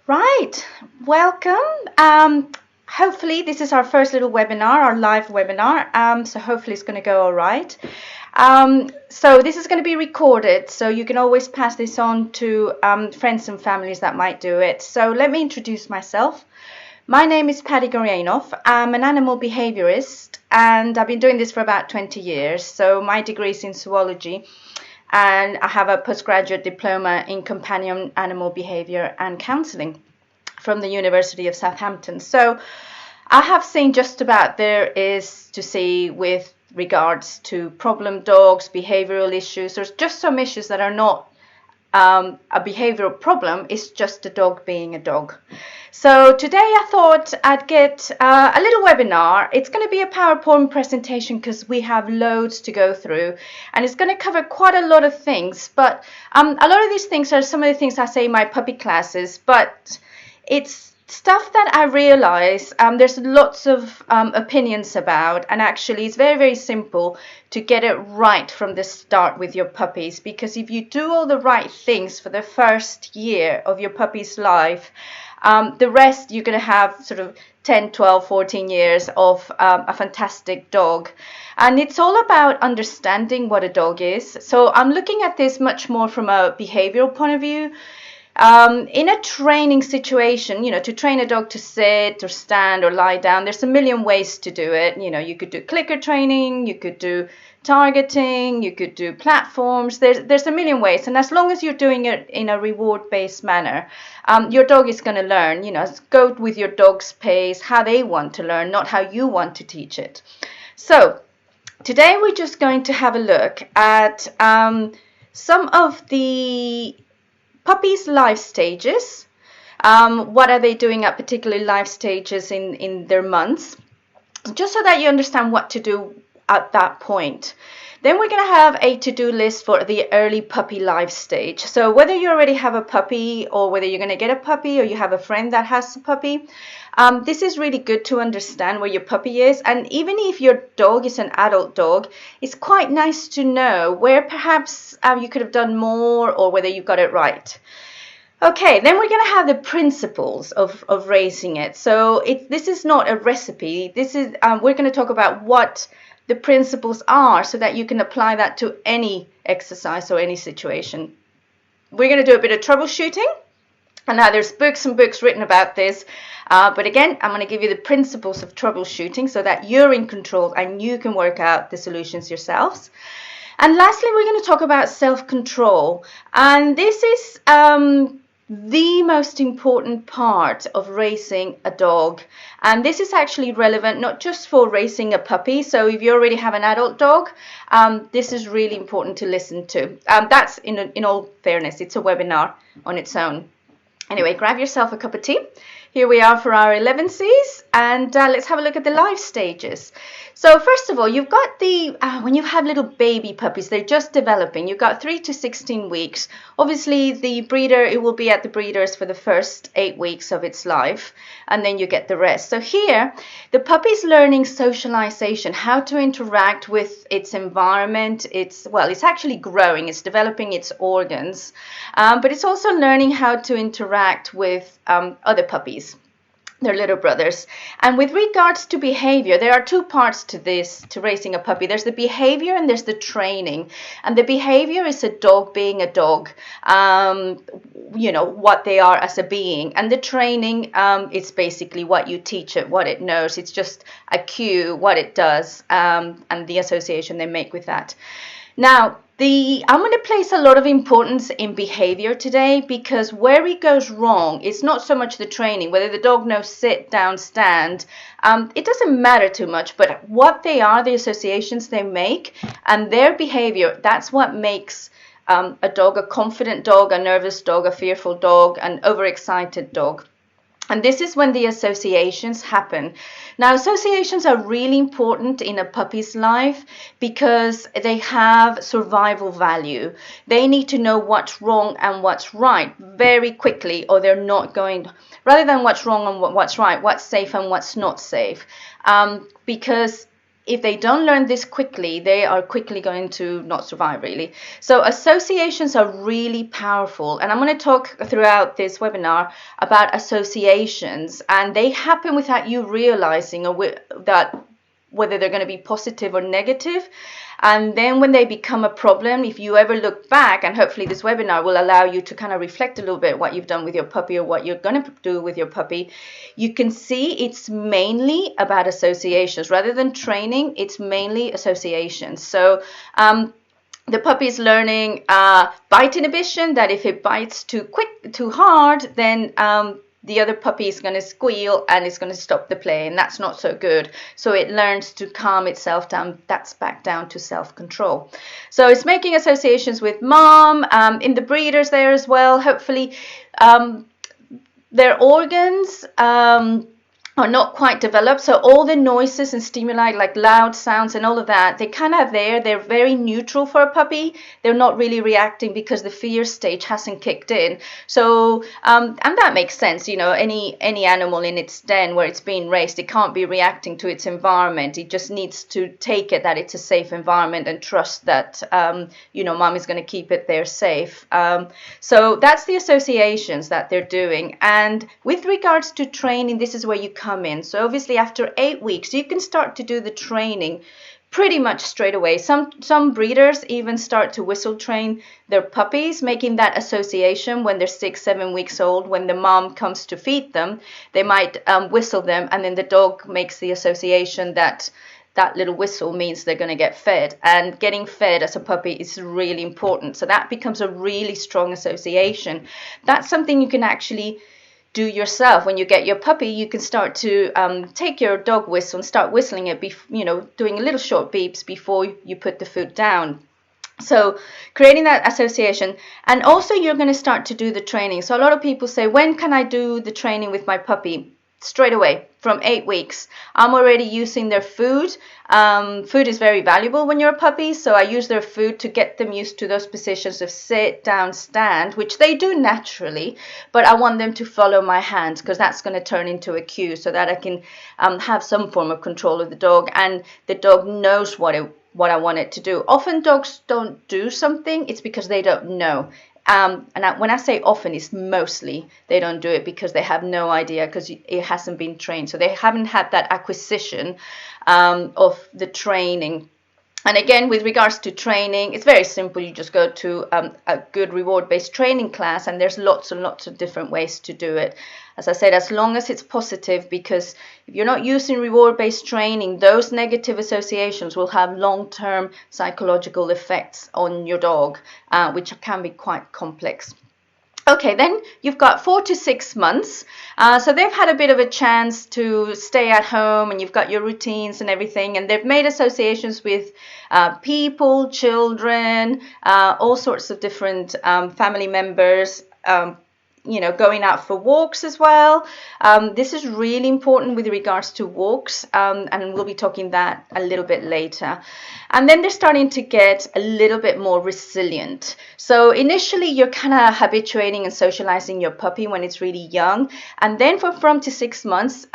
Right, welcome. Hopefully this is our first little webinar, our live webinar. So hopefully it's going to go all right. So this is going to be recorded, so you can always pass this on to friends and families that might do it. So let me introduce myself. My name is Patty Goryanov. I'm an animal behaviorist, and I've been doing this for about 20 years. So my degree is in zoology, and I have a postgraduate diploma in companion animal behavior and counseling from the University of Southampton. So I have seen just about there is to see with regards to problem dogs, behavioral issues. There's just some issues that are not a behavioral problem, it's just a dog being a dog. So today I thought I'd get a little webinar. It's going to be a PowerPoint presentation because we have loads to go through, and it's going to cover quite a lot of things. But a lot of these things are some of the things I say in my puppy classes, but it's stuff that I realize there's lots of opinions about, and actually it's very, very simple to get it right from the start with your puppies, because if you do all the right things for the first year of your puppy's life, the rest you're going to have sort of 10, 12, 14 years of a fantastic dog. And it's all about understanding what a dog is. So I'm looking at this much more from a behavioral point of view. In a training situation, to train a dog to sit or stand or lie down, there's a million ways to do it. You could do clicker training, you could do targeting, you could do platforms. There's a million ways, and as long as you're doing it in a reward-based manner, your dog is going to learn. Go with your dog's pace, how they want to learn, not how you want to teach it. So today we're just going to have a look at some of the puppies' life stages. What are they doing at particular life stages in their months, just so that you understand what to do at that point. Then we're going to have a to-do list for the early puppy life stage. So whether you already have a puppy, or whether you're going to get a puppy, or you have a friend that has a puppy, this is really good to understand where your puppy is. And even if your dog is an adult dog, it's quite nice to know where perhaps you could have done more, or whether you got it right. Okay, then we're going to have the principles of raising it. So this is not a recipe. This is we're going to talk about what the principles are, so that you can apply that to any exercise or any situation. We're going to do a bit of troubleshooting, and now there's books and books written about this, but again, I'm going to give you the principles of troubleshooting so that you're in control and you can work out the solutions yourselves. And lastly, we're going to talk about self-control, and this is the most important part of raising a dog. And this is actually relevant not just for raising a puppy. So if you already have an adult dog, this is really important to listen to. That's in all fairness, it's a webinar on its own. Anyway, grab yourself a cup of tea. Here we are for our 11Cs, and let's have a look at the life stages. So first of all, you've got the, when you have little baby puppies, they're just developing, you've got 3 to 16 weeks. Obviously, the breeder, it will be at the breeders for the first 8 weeks of its life, and then you get the rest. So here, the puppy's learning socialization, how to interact with its environment. It's actually growing, it's developing its organs, but it's also learning how to interact with other puppies, their little brothers. And with regards to behavior, there are two parts to this, to raising a puppy. There's the behavior and there's the training. And the behavior is a dog being a dog, what they are as a being. And the training is basically what you teach it, what it knows. It's just a cue, what it does, and the association they make with that. Now, I'm going to place a lot of importance in behavior today, because where it goes wrong, it's not so much the training, whether the dog knows sit, down, stand. It doesn't matter too much, but what they are, the associations they make, and their behavior, that's what makes a dog a confident dog, a nervous dog, a fearful dog, an overexcited dog. And this is when the associations happen. Now, associations are really important in a puppy's life because they have survival value. They need to know what's wrong and what's right very quickly, or they're not going, rather than what's wrong and what's right, what's safe and what's not safe. Because if they don't learn this quickly, they are quickly going to not survive, really. So associations are really powerful. And I'm going to talk throughout this webinar about associations. And they happen without you realizing that whether they're going to be positive or negative. And then when they become a problem, if you ever look back, and hopefully this webinar will allow you to kind of reflect a little bit what you've done with your puppy or what you're going to do with your puppy, you can see it's mainly about associations. Rather than training, it's mainly associations. So the puppy is learning bite inhibition, that if it bites too quick, too hard, then the other puppy is going to squeal and it's going to stop the play, and that's not so good. So it learns to calm itself down. That's back down to self-control. So it's making associations with mom, in the breeders there as well. Hopefully their organs are not quite developed, so all the noises and stimuli like loud sounds and all of that, they kind of they're very neutral for a puppy. They're not really reacting because the fear stage hasn't kicked in. So and that makes sense, you know, any animal in its den where it's being raised, it can't be reacting to its environment. It just needs to take it that it's a safe environment and trust that you know, mom is going to keep it there safe. So that's the associations that they're doing. And with regards to training, this is where you come in. So obviously after 8 weeks you can start to do the training pretty much straight away. Some breeders even start to whistle train their puppies, making that association when they're 6-7 weeks old. When the mom comes to feed them, they might whistle them, and then the dog makes the association that that little whistle means they're going to get fed. And getting fed as a puppy is really important. So that becomes a really strong association. That's something you can actually do yourself. When you get your puppy, you can start to take your dog whistle and start whistling it, you know, doing little short beeps before you put the food down. So creating that association. And also you're going to start to do the training. So a lot of people say, when can I do the training with my puppy? Straight away, from 8 weeks. I'm already using their food. Food is very valuable when you're a puppy, so I use their food to get them used to those positions of sit, down, stand, which they do naturally, but I want them to follow my hands, because that's going to turn into a cue so that I can have some form of control of the dog, and the dog knows what I want it to do. Often dogs don't do something, it's because they don't know. When I say often, it's mostly they don't do it because they have no idea, because it hasn't been trained. So they haven't had that acquisition of the training. And again, with regards to training, it's very simple. You just go to a good reward-based training class, and there's lots and lots of different ways to do it. As I said, as long as it's positive, because if you're not using reward-based training, those negative associations will have long-term psychological effects on your dog, which can be quite complex. Okay, then you've got 4 to 6 months. So they've had a bit of a chance to stay at home, and you've got your routines and everything, and they've made associations with people, children, all sorts of different family members, you know, going out for walks as well. This is really important with regards to walks, and we'll be talking that a little bit later. And then they're starting to get a little bit more resilient. So initially you're kind of habituating and socializing your puppy when it's really young, and then from to 6 months,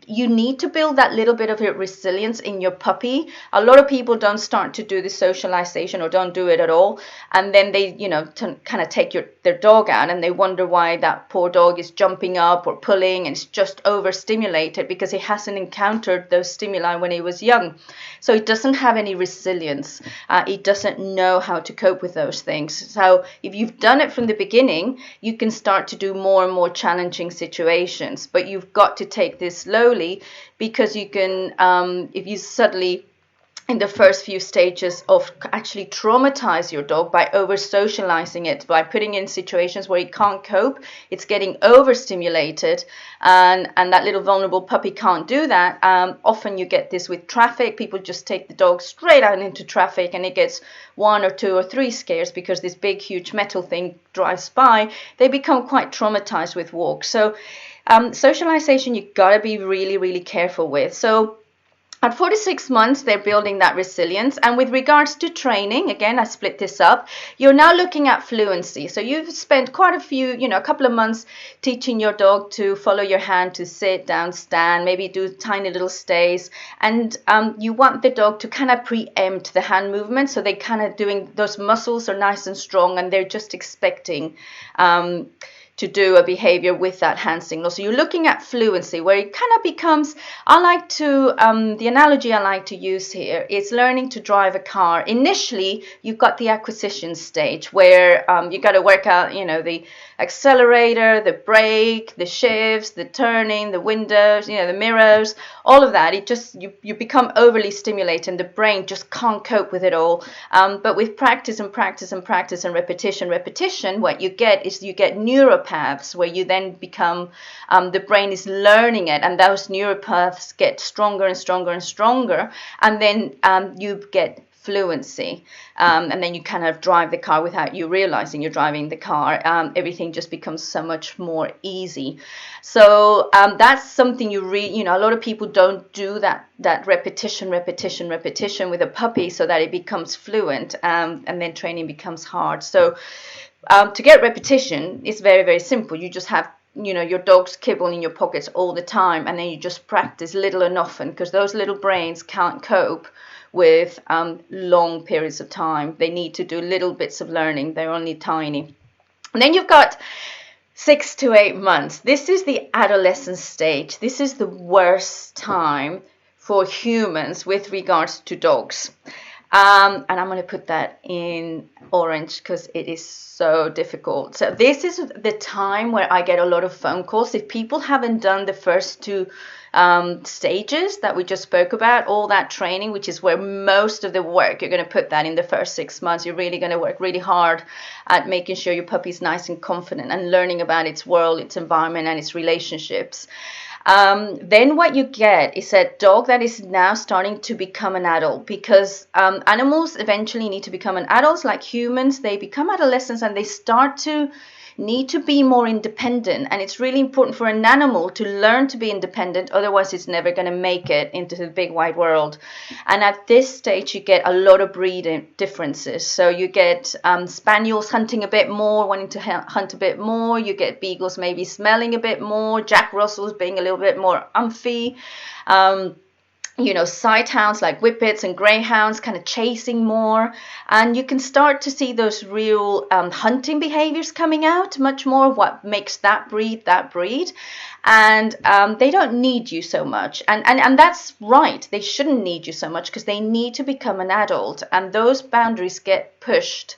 you need to build that little bit of resilience in your puppy. A lot of people don't start to do the socialization or don't do it at all, and then they, you know, kind of take their dog out, and they wonder why that poor dog is jumping up or pulling, and it's just overstimulated because he hasn't encountered those stimuli when he was young. So it doesn't have any resilience. It doesn't know how to cope with those things. So if you've done it from the beginning, you can start to do more and more challenging situations, but you've got to take this slowly, because you can, if you suddenly in the first few stages of actually traumatize your dog by over socializing it, by putting it in situations where it can't cope, it's getting overstimulated, and that little vulnerable puppy can't do that. Often you get this with traffic. People just take the dog straight out into traffic, and it gets 1 or 2 or 3 scares because this big huge metal thing drives by. They become quite traumatized with walks. So socialization, you've got to be really, really careful with. So At 46 months, they're building that resilience. And with regards to training, again, I split this up. You're now looking at fluency. So you've spent quite a few, a couple of months teaching your dog to follow your hand, to sit down, stand, maybe do tiny little stays. And you want the dog to kind of preempt the hand movement. So they kind of doing, those muscles are nice and strong, and they're just expecting to do a behavior with that hand signal. So you're looking at fluency, where it kind of becomes, the analogy I like to use here is learning to drive a car. Initially, you've got the acquisition stage where you got to work out, the accelerator, the brake, the shifts, the turning, the windows, the mirrors, all of that. It just, you become overly stimulated and the brain just can't cope with it all. But with practice and practice and practice and repetition, what you get is you get neuropaths where you then become, the brain is learning it, and those neuropaths get stronger and stronger and stronger, and then you get fluency, and then you kind of drive the car without you realizing you're driving the car. Everything just becomes so much more easy. So that's something you a lot of people don't do that repetition with a puppy so that it becomes fluent, and then training becomes hard. So to get repetition, it's very, very simple. You just have your dog's kibble in your pockets all the time, and then you just practice little and often, because those little brains can't cope with long periods of time. They need to do little bits of learning. They're only tiny. And then you've got 6 to 8 months. This is the adolescence stage. This is the worst time for humans with regards to dogs. And I'm going to put that in orange because it is so difficult. So this is the time where I get a lot of phone calls. If people haven't done the first 2 stages that we just spoke about, all that training, which is where most of the work, you're going to put that in the first 6 months. You're really going to work really hard at making sure your puppy's nice and confident and learning about its world, its environment, and its relationships. Then what you get is a dog that is now starting to become an adult, because animals eventually need to become an adult like humans. They become adolescents and they start to need to be more independent, and it's really important for an animal to learn to be independent, otherwise it's never going to make it into the big wide world. And at this stage you get a lot of breed differences. So you get spaniels hunting a bit more, wanting to hunt a bit more. You get beagles maybe smelling a bit more, Jack Russells being a little bit more umphy, sight hounds like whippets and greyhounds kind of chasing more, and you can start to see those real hunting behaviors coming out, much more of what makes that breed, and they don't need you so much, and that's right. They shouldn't need you so much because they need to become an adult, and those boundaries get pushed.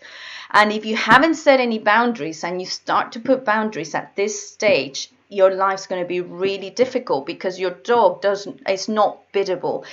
And if you haven't set any boundaries and you start to put boundaries at this stage, your life's going to be really difficult, because your dog is not biddable.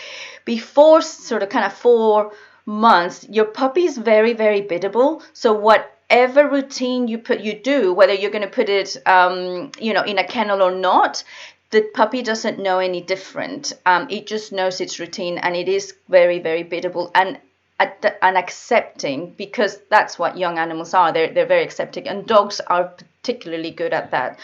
Before sort of kind of 4 months, your puppy is very, very biddable. So whatever routine you do, whether you're going to put it, in a kennel or not, the puppy doesn't know any different. It just knows its routine, and it is very, very biddable and accepting, because that's what young animals are. They're very accepting, and dogs are particularly good at that.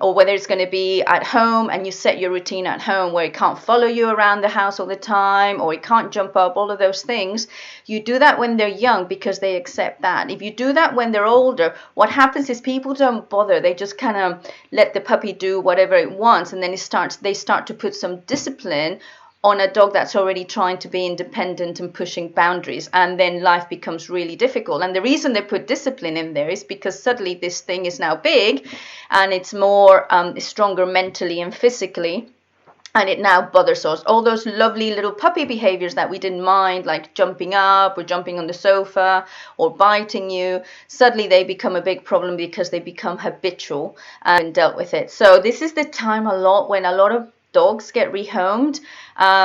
Or whether it's going to be at home and you set your routine at home where it can't follow you around the house all the time, or it can't jump up, all of those things. You do that when they're young because they accept that. If you do that when they're older, what happens is people don't bother. They just kind of let the puppy do whatever it wants, and then they start to put some discipline on a dog that's already trying to be independent and pushing boundaries, and then life becomes really difficult. And the reason they put discipline in there is because suddenly this thing is now big, and it's more stronger mentally and physically, and it now bothers us. All those lovely little puppy behaviors that we didn't mind, like jumping up or jumping on the sofa or biting you, suddenly they become a big problem because they become habitual and dealt with it. So this is the time when a lot of dogs get rehomed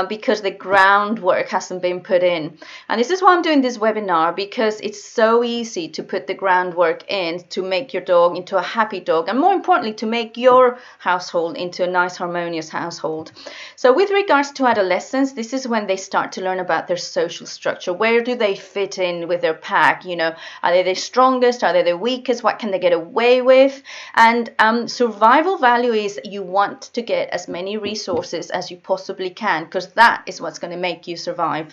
because the groundwork hasn't been put in. And this is why I'm doing this webinar, because it's so easy to put the groundwork in to make your dog into a happy dog, and more importantly to make your household into a nice harmonious household. So with regards to adolescence, this is when they start to learn about their social structure. Where do they fit in with their pack? Are they the strongest? Are they the weakest? What can they get away with? And survival value is you want to get as many resources resources as you possibly can, because that is what's going to make you survive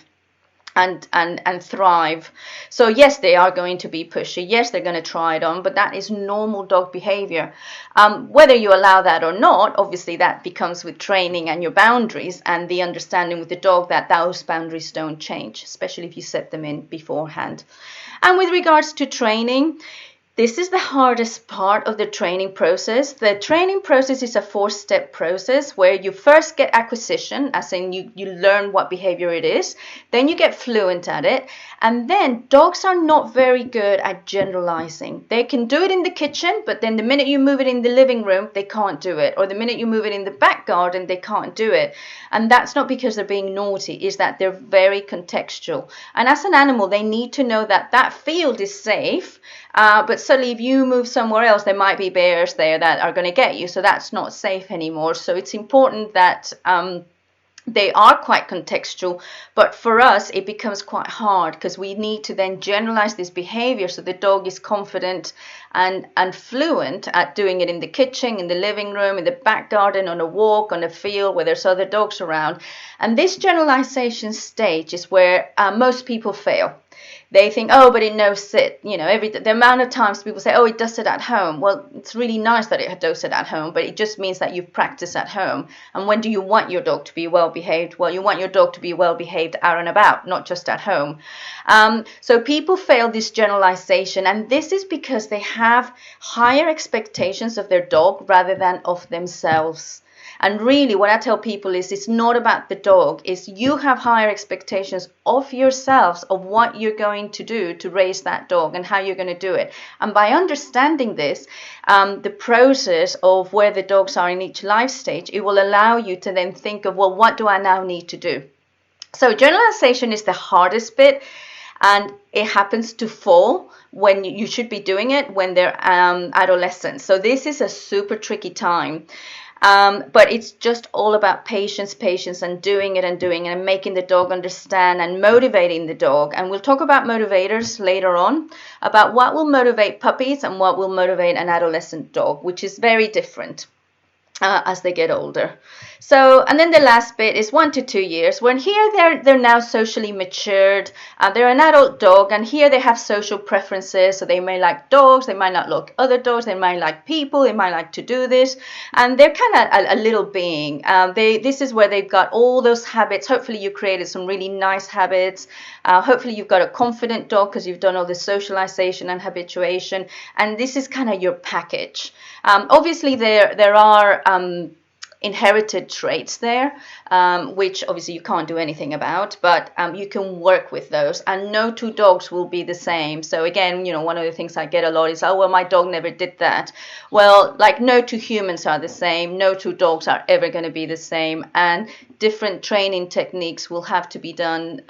and thrive. So yes, they are going to be pushy. Yes, they're going to try it on, but that is normal dog behavior. Whether you allow that or not, obviously that becomes with training and your boundaries and the understanding with the dog that those boundaries don't change, especially if you set them in beforehand. And with regards to training, this is the hardest part of the training process. The training process is a 4-step process where you first get acquisition, as in you learn what behavior it is, then you get fluent at it, and then dogs are not very good at generalizing. They can do it in the kitchen, but then the minute you move it in the living room, they can't do it. Or the minute you move it in the back garden, they can't do it. And that's not because they're being naughty, it's that they're very contextual. And as an animal, they need to know that that field is safe. But suddenly if you move somewhere else, there might be bears there that are going to get you. So that's not safe anymore. So it's important that they are quite contextual. But for us, it becomes quite hard because we need to then generalize this behavior so the dog is confident and fluent at doing it in the kitchen, in the living room, in the back garden, on a walk, on a field where there's other dogs around. And this generalization stage is where most people fail. They think, oh, but it knows sit. You know, the amount of times people say, oh, it does it at home. Well, it's really nice that it does it at home, but it just means that you've practiced at home. And when do you want your dog to be well behaved? Well, you want your dog to be well behaved out and about, not just at home. So people fail this generalization, and this is because they have higher expectations of their dog rather than of themselves. And really what I tell people is it's not about the dog, it's you have higher expectations of yourselves, of what you're going to do to raise that dog and how you're going to do it. And by understanding this, the process of where the dogs are in each life stage, it will allow you to then think of, well, what do I now need to do? So generalization is the hardest bit, and it happens to fall when you should be doing it when they're adolescents. So this is a super tricky time. But it's just all about patience, and doing it and making the dog understand and motivating the dog. And we'll talk about motivators later on, about what will motivate puppies and what will motivate an adolescent dog, which is very different as they get older. So, and then the last bit is 1 to 2 years, when here they're now socially matured, they're an adult dog, and here they have social preferences. So they may like dogs, they might not like other dogs, they might like people, they might like to do this, and they're kind of a little being. This is where they've got all those habits. Hopefully you created some really nice habits. Hopefully you've got a confident dog because you've done all the socialization and habituation, and this is kind of your package. Obviously there are inherited traits there, which obviously you can't do anything about, but you can work with those, and no 2 dogs will be the same. So again, you know, one of the things I get a lot is, oh, well, my dog never did that. Well, like no 2 humans are the same, no 2 dogs are ever going to be the same, and different training techniques will have to be done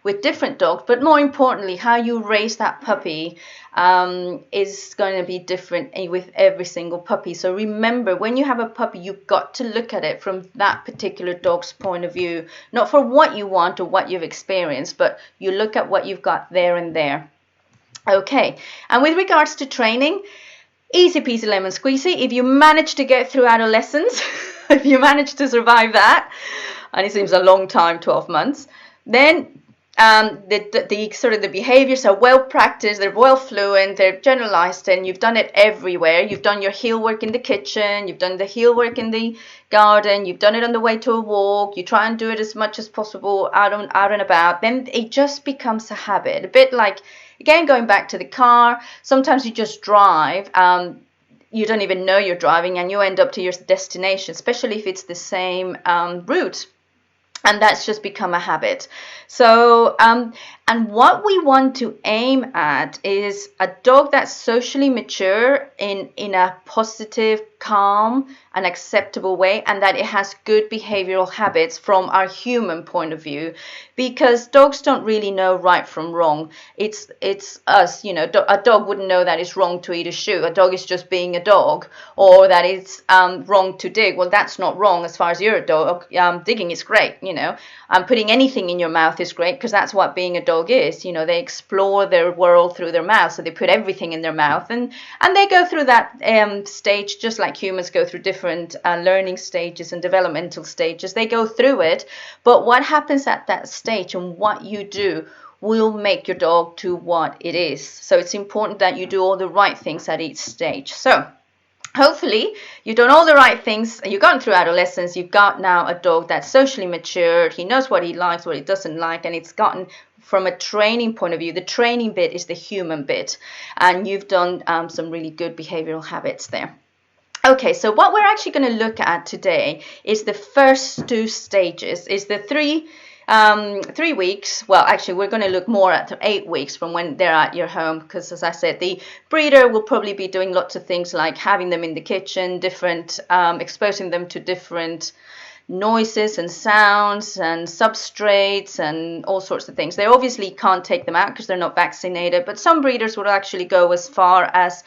with different dogs. But more importantly, how you raise that puppy is going to be different with every single puppy. So remember, when you have a puppy, you've got to look at it from that particular dog's point of view, not for what you want or what you've experienced, but you look at what you've got there and there. Okay, and with regards to training, easy peasy lemon squeezy. If you manage to get through adolescence, if you manage to survive that, and it seems a long time, 12 months, then the sort of the behaviors are well practiced, they're well fluent, they're generalized, and you've done it everywhere. You've done your heel work in the kitchen, you've done the heel work in the garden, you've done it on the way to a walk, you try and do it as much as possible out and about. Then it just becomes a habit, a bit like, again, going back to the car. Sometimes you just drive, you don't even know you're driving, and you end up to your destination, especially if it's the same route. And that's just become a habit. So, and what we want to aim at is a dog that's socially mature in a positive, calm, and acceptable way, and that it has good behavioral habits from our human point of view, because dogs don't really know right from wrong. It's us, you know. A dog wouldn't know that it's wrong to eat a shoe. A dog is just being a dog, or that it's wrong to dig. Well, that's not wrong as far as you're a dog. Digging is great, you know. Putting anything in your mouth is great, because that's what being a dog dog is. You know, they explore their world through their mouth, so they put everything in their mouth, and they go through that stage just like humans go through different learning stages and developmental stages. They go through it, but what happens at that stage and what you do will make your dog to what it is. So it's important that you do all the right things at each stage. So hopefully you've done all the right things, you've gone through adolescence, you've got now a dog that's socially matured, he knows what he likes, what he doesn't like, and it's gotten, from a training point of view, the training bit is the human bit, and you've done some really good behavioral habits there. Okay, so what we're actually going to look at today is the first two stages, is the 3 weeks. Well, actually, we're going to look more at 8 weeks from when they're at your home, because as I said, the breeder will probably be doing lots of things like having them in the kitchen, exposing them to different noises and sounds and substrates and all sorts of things. They obviously can't take them out because they're not vaccinated, but some breeders would actually go as far as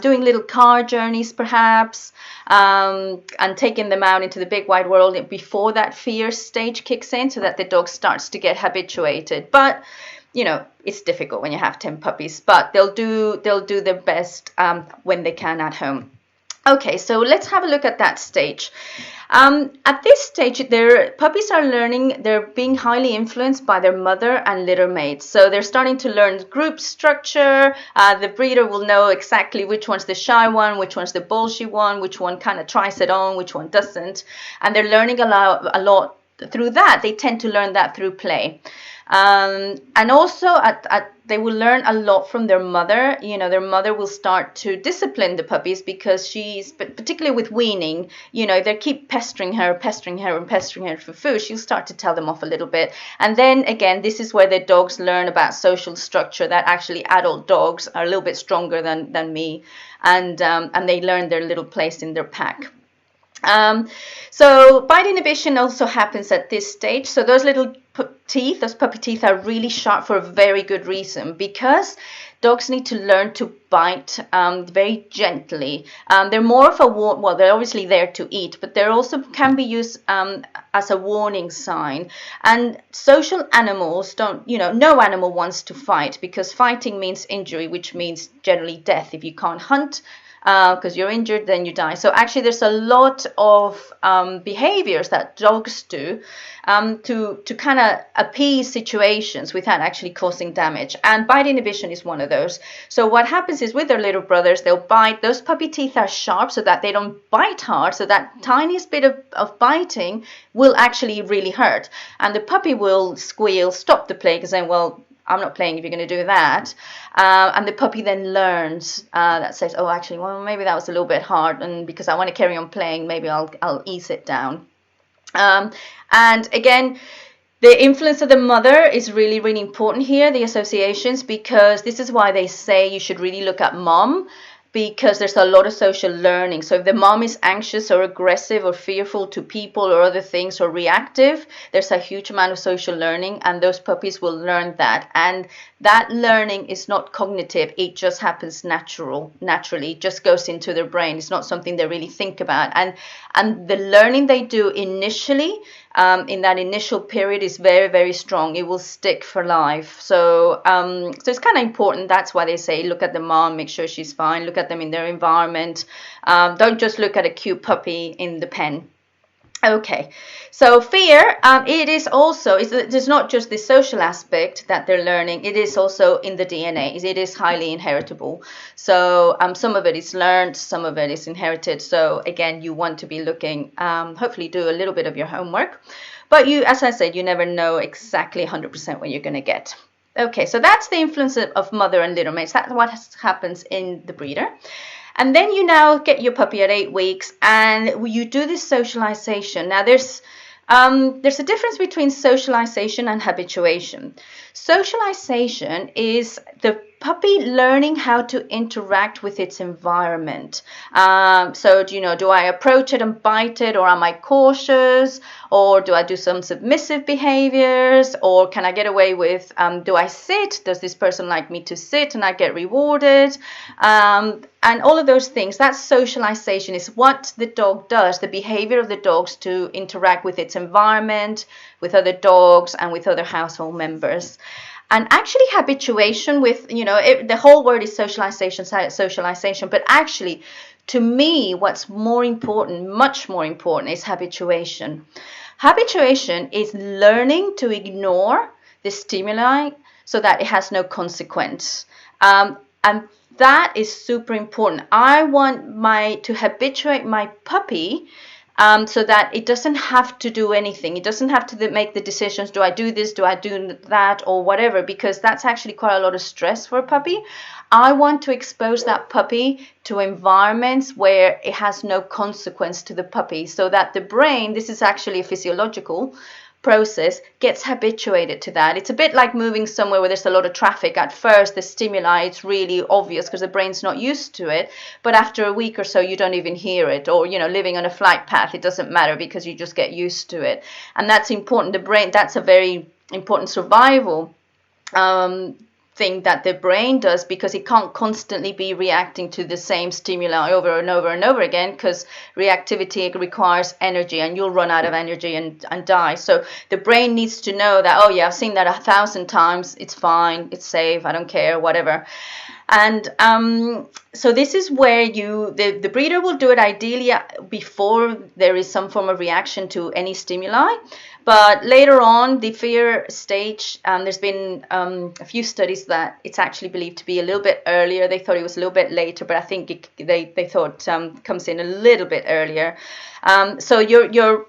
doing little car journeys perhaps, and taking them out into the big wide world before that fear stage kicks in, so that the dog starts to get habituated. But you know, it's difficult when you have 10 puppies, but they'll do their best when they can at home. Okay, so let's have a look at that stage. At this stage, their puppies are learning, they're being highly influenced by their mother and litter mates. So they're starting to learn group structure. The breeder will know exactly which one's the shy one, which one's the bullshy one, which one kind of tries it on, which one doesn't. And they're learning a lot through that. They tend to learn that through play. And also they will learn a lot from their mother. You know, their mother will start to discipline the puppies, because she's, particularly with weaning, you know, they keep pestering her for food. She'll start to tell them off a little bit. And then again, this is where the dogs learn about social structure, that actually adult dogs are a little bit stronger than me. And they learn their little place in their pack. So bite inhibition also happens at this stage. So those little teeth, those puppy teeth, are really sharp for a very good reason, because dogs need to learn to bite very gently. They're more of a they're obviously there to eat, but they also can be used as a warning sign. And social animals don't, you know, no animal wants to fight, because fighting means injury, which means generally death. If you can't hunt because you're injured, then you die. So actually there's a lot of behaviors that dogs do to kind of appease situations without actually causing damage. And bite inhibition is one of those. So what happens is, with their little brothers, they'll bite. Those puppy teeth are sharp so that they don't bite hard. So that tiniest bit of biting will actually really hurt. And the puppy will squeal, stop the play, because then, well, I'm not playing if you're going to do that. And the puppy then learns that says, oh, actually, well, maybe that was a little bit hard, and because I want to carry on playing, maybe I'll ease it down. And again, the influence of the mother is really, really important here, the associations, because this is why they say you should really look at mom, because there's a lot of social learning. So if the mom is anxious or aggressive or fearful to people or other things, or reactive, there's a huge amount of social learning, and those puppies will learn that. And that learning is not cognitive, it just happens naturally, it just goes into their brain. It's not something they really think about. And the learning they do initially, in that initial period, is very, very strong. It will stick for life. So it's kind of important. That's why they say look at the mom, make sure she's fine, look at them in their environment. Don't just look at a cute puppy in the pen. Okay, so fear, it is also, it's not just the social aspect that they're learning, it is also in the DNA. It is highly inheritable. So some of it is learned, some of it is inherited. So again, you want to be looking, hopefully do a little bit of your homework. But you, as I said, you never know exactly 100% what you're going to get. Okay, so that's the influence of mother and litter mates. That's what happens in the breeder. And then you now get your puppy at 8 weeks, and you do this socialization. Now there's a difference between socialization and habituation. Socialization is the puppy learning how to interact with its environment. So, do I approach it and bite it, or am I cautious, or do I do some submissive behaviors, or can I get away with, do I sit? Does this person like me to sit and I get rewarded? And all of those things, that's socialization, is what the dog does, the behavior of the dogs to interact with its environment, with other dogs, and with other household members. And actually habituation with, the whole word is socialization, but actually to me what's more important, much more important, is habituation. Habituation is learning to ignore the stimuli so that it has no consequence. And that is super important. I want to habituate my puppy so that it doesn't have to do anything. It doesn't have to make the decisions, do I do this, do I do that, or whatever, because that's actually quite a lot of stress for a puppy. I want to expose that puppy to environments where it has no consequence to the puppy, so that the brain, this is actually a physiological process, gets habituated to that. It's a bit like moving somewhere where there's a lot of traffic. At first, the stimuli, it's really obvious because the brain's not used to it. But after a week or so, you don't even hear it. Or, living on a flight path, it doesn't matter because you just get used to it. And that's important. The brain, that's a very important survival thing that the brain does, because it can't constantly be reacting to the same stimuli over and over and over again, because reactivity requires energy and you'll run out of energy and die. So the brain needs to know that, oh yeah, I've seen that 1,000 times, it's fine, it's safe, I don't care, whatever. And so this is where the breeder will do it ideally before there is some form of reaction to any stimuli. But later on, the fear stage, there's been a few studies that it's actually believed to be a little bit earlier. They thought it was a little bit later, but I think they thought comes in a little bit earlier. So your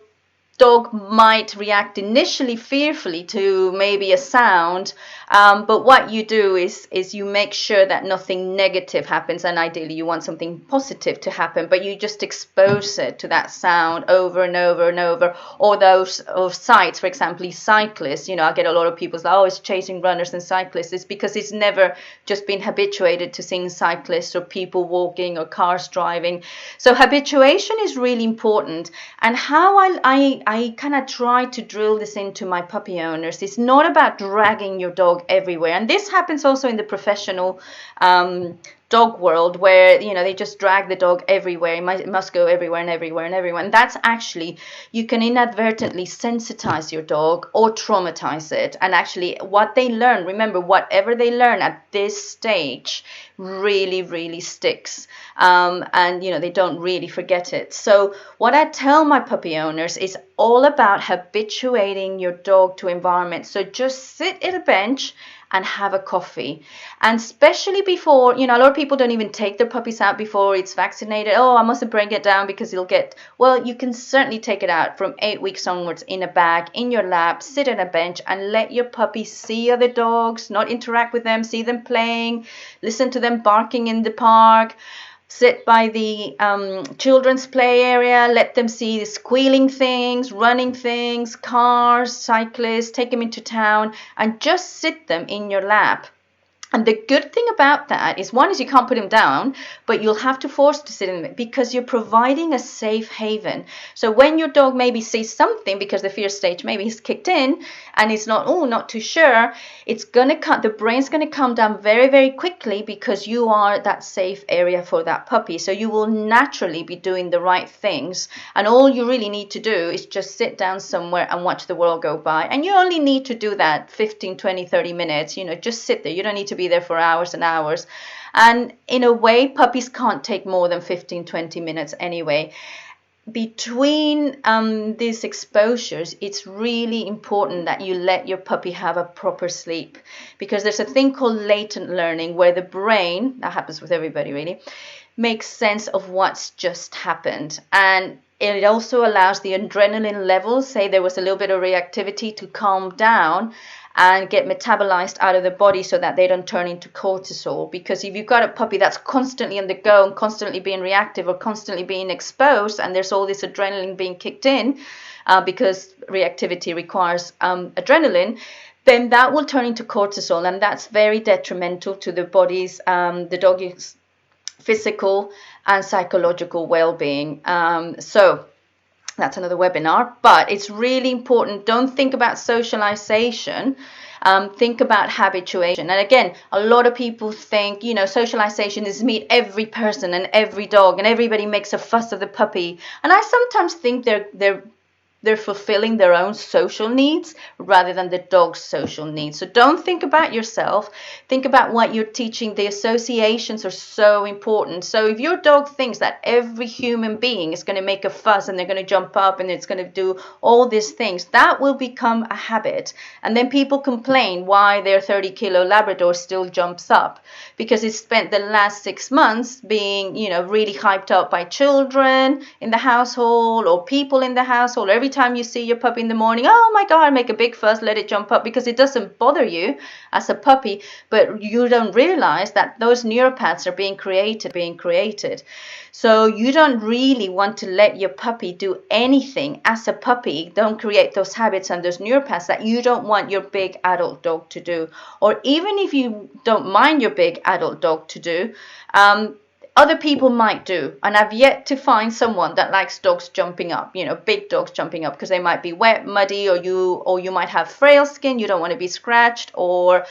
dog might react initially fearfully to maybe a sound, but what you do is you make sure that nothing negative happens, and ideally you want something positive to happen, but you just expose it to that sound over and over and over. Or those of sights, for example, cyclists, I get a lot of people say, oh, it's chasing runners and cyclists. It's because it's never just been habituated to seeing cyclists or people walking or cars driving. So habituation is really important. And how I kind of try to drill this into my puppy owners. It's not about dragging your dog everywhere. And this happens also in the professional dog world, where they just drag the dog everywhere. It must go everywhere and everywhere and everywhere. And that's actually, you can inadvertently sensitize your dog or traumatize it. And actually what they learn, remember, whatever they learn at this stage really, really sticks. And they don't really forget it. So what I tell my puppy owners is all about habituating your dog to environments. So just sit at a bench and have a coffee. And especially before, a lot of people don't even take their puppies out before it's vaccinated. Oh, I mustn't bring it down because well, you can certainly take it out from 8 weeks onwards in a bag, in your lap, sit on a bench and let your puppy see other dogs, not interact with them, see them playing, listen to them barking in the park. Sit by the children's play area, let them see the squealing things, running things, cars, cyclists, take them into town, and just sit them in your lap. And the good thing about that is, one is you can't put them down, but you'll have to force to sit in it because you're providing a safe haven. So when your dog maybe sees something because the fear stage maybe is kicked in and it's not too sure, the brain's going to calm down very, very quickly because you are that safe area for that puppy. So you will naturally be doing the right things. And all you really need to do is just sit down somewhere and watch the world go by. And you only need to do that 15, 20, 30 minutes. Just sit there. You don't need to be there for hours and hours. And in a way, puppies can't take more than 15, 20 minutes anyway. Between these exposures, it's really important that you let your puppy have a proper sleep, because there's a thing called latent learning where the brain, that happens with everybody really, makes sense of what's just happened. And it also allows the adrenaline levels, say there was a little bit of reactivity, to calm down and get metabolized out of the body so that they don't turn into cortisol. Because if you've got a puppy that's constantly on the go and constantly being reactive or constantly being exposed, and there's all this adrenaline being kicked in because reactivity requires adrenaline, then that will turn into cortisol, and that's very detrimental to the the dog's physical and psychological well-being. So that's another webinar, but it's really important. Don't think about socialization. Think about habituation. And again, a lot of people think, socialization is meet every person and every dog and everybody makes a fuss of the puppy. And I sometimes think they're they're fulfilling their own social needs rather than the dog's social needs. So don't think about yourself. Think about what you're teaching. The associations are so important. So if your dog thinks that every human being is going to make a fuss and they're going to jump up and it's going to do all these things, that will become a habit. And then people complain why their 30-kilo Labrador still jumps up, because it spent the last 6 months being, really hyped up by children in the household or people in the household. Every time you see your puppy in the morning, oh my God, make a big fuss, let it jump up, because it doesn't bother you as a puppy, but you don't realize that those neuropaths are being created. So you don't really want to let your puppy do anything as a puppy. Don't create those habits and those neuropaths that you don't want your big adult dog to do. Or even if you don't mind your big adult dog to do, other people might do. And I've yet to find someone that likes dogs jumping up, big dogs jumping up, because they might be wet, muddy, or you might have frail skin, you don't want to be scratched, or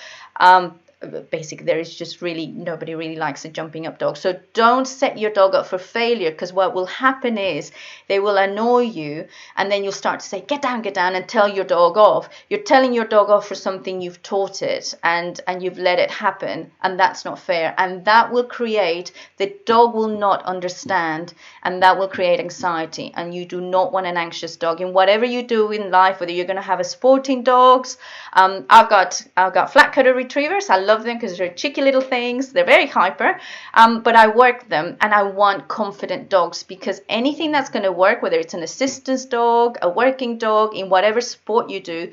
basically there is just really nobody really likes a jumping up dog. So don't set your dog up for failure, because what will happen is they will annoy you, and then you'll start to say get down, and tell your dog off. You're telling your dog off for something you've taught it, and you've let it happen, and that's not fair. And that will create, the dog will not understand, and that will create anxiety. And you do not want an anxious dog in whatever you do in life, whether you're going to have a sporting dogs. I've got flat coated retrievers. I love them because they're cheeky little things. They're very hyper, but I work them, and I want confident dogs, because anything that's going to work, whether it's an assistance dog, a working dog, in whatever sport you do,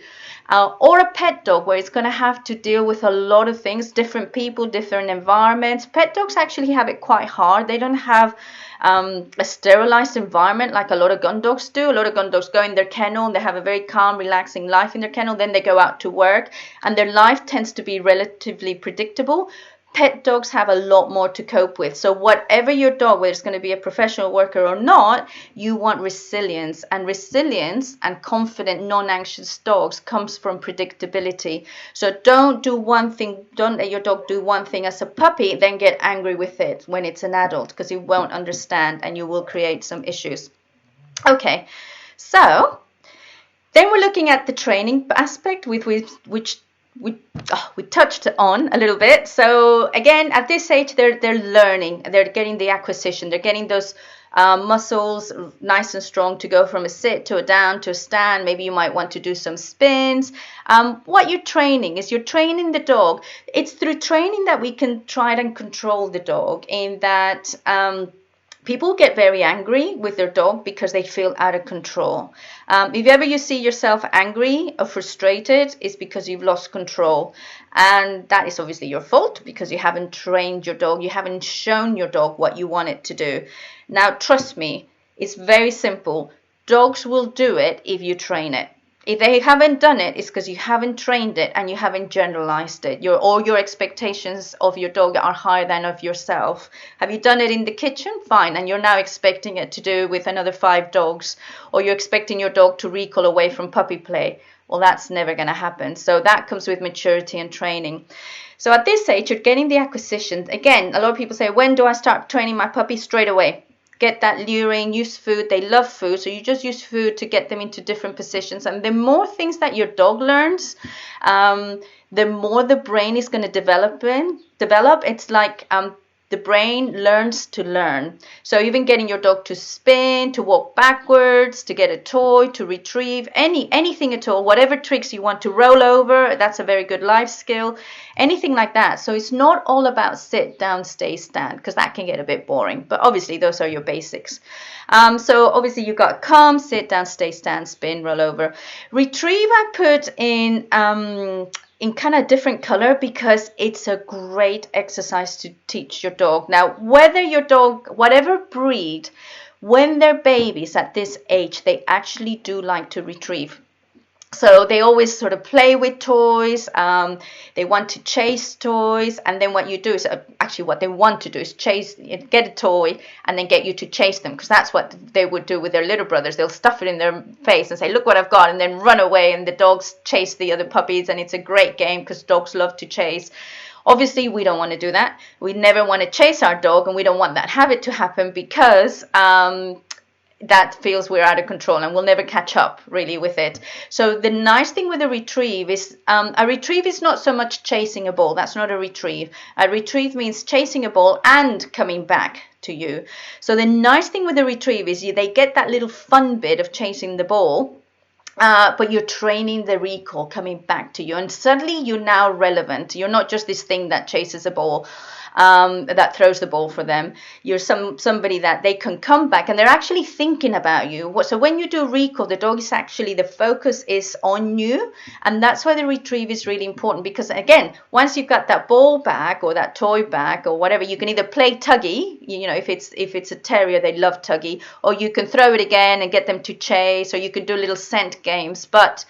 or a pet dog where it's going to have to deal with a lot of things, different people, different environments. Pet dogs actually have it quite hard. They don't have a sterilized environment like a lot of gun dogs do. A lot of gun dogs go in their kennel and they have a very calm, relaxing life in their kennel. Then they go out to work, and their life tends to be relatively predictable. Pet dogs have a lot more to cope with. So whatever your dog, whether it's going to be a professional worker or not, you want resilience. And resilience and confident, non-anxious dogs comes from predictability. So don't do one thing, don't let your dog do one thing as a puppy, then get angry with it when it's an adult, because it won't understand and you will create some issues. Okay, so then we're looking at the training aspect, which we touched on a little bit. So again, at this age, they're learning, they're getting the acquisition, they're getting those muscles nice and strong to go from a sit to a down to a stand. Maybe you might want to do some spins. What you're training is you're training the dog. It's through training that we can try and control the dog, in that people get very angry with their dog because they feel out of control. If ever you see yourself angry or frustrated, it's because you've lost control. And that is obviously your fault, because you haven't trained your dog. You haven't shown your dog what you want it to do. Now, trust me, it's very simple. Dogs will do it if you train it. If they haven't done it, it's because you haven't trained it and you haven't generalized it. All your expectations of your dog are higher than of yourself. Have you done it in the kitchen? Fine. And you're now expecting it to do with another 5 dogs, or you're expecting your dog to recall away from puppy play. Well, that's never going to happen. So that comes with maturity and training. So at this age, you're getting the acquisition. Again, a lot of people say, when do I start training my puppy? Straight away. Get that luring, use food. They love food, so you just use food to get them into different positions. And the more things that your dog learns, the more the brain is going to develop. It's like the brain learns to learn. So even getting your dog to spin, to walk backwards, to get a toy, to retrieve, anything at all, whatever tricks you want, to roll over, that's a very good life skill, anything like that. So it's not all about sit down, stay, stand, because that can get a bit boring. But obviously those are your basics. So obviously you've got come, sit down, stay, stand, spin, roll over. Retrieve I put in kind of different color, because it's a great exercise to teach your dog. Now, whether your dog, whatever breed, when they're babies at this age, they actually do like to retrieve. So they always sort of play with toys. They want to chase toys. And then what you do is, actually what they want to do is get a toy and then get you to chase them. Because that's what they would do with their little brothers. They'll stuff it in their face and say, look what I've got, and then run away. And the dogs chase the other puppies. And it's a great game because dogs love to chase. Obviously, we don't want to do that. We never want to chase our dog, and we don't want that habit to happen, because that feels we're out of control and we'll never catch up really with it. So the nice thing with a retrieve is not so much chasing a ball. That's not a retrieve. A retrieve means chasing a ball and coming back to you. So the nice thing with a retrieve is they get that little fun bit of chasing the ball, but you're training the recall coming back to you, and suddenly you're now relevant. You're not just this thing that chases a ball, that throws the ball for them. You're somebody that they can come back and they're actually thinking about you. So when you do recall, the dog is actually, the focus is on you, and that's why the retrieve is really important, because again, once you've got that ball back or that toy back or whatever, you can either play tuggy, if it's a terrier, they love tuggy, or you can throw it again and get them to chase, or you can do little scent games. But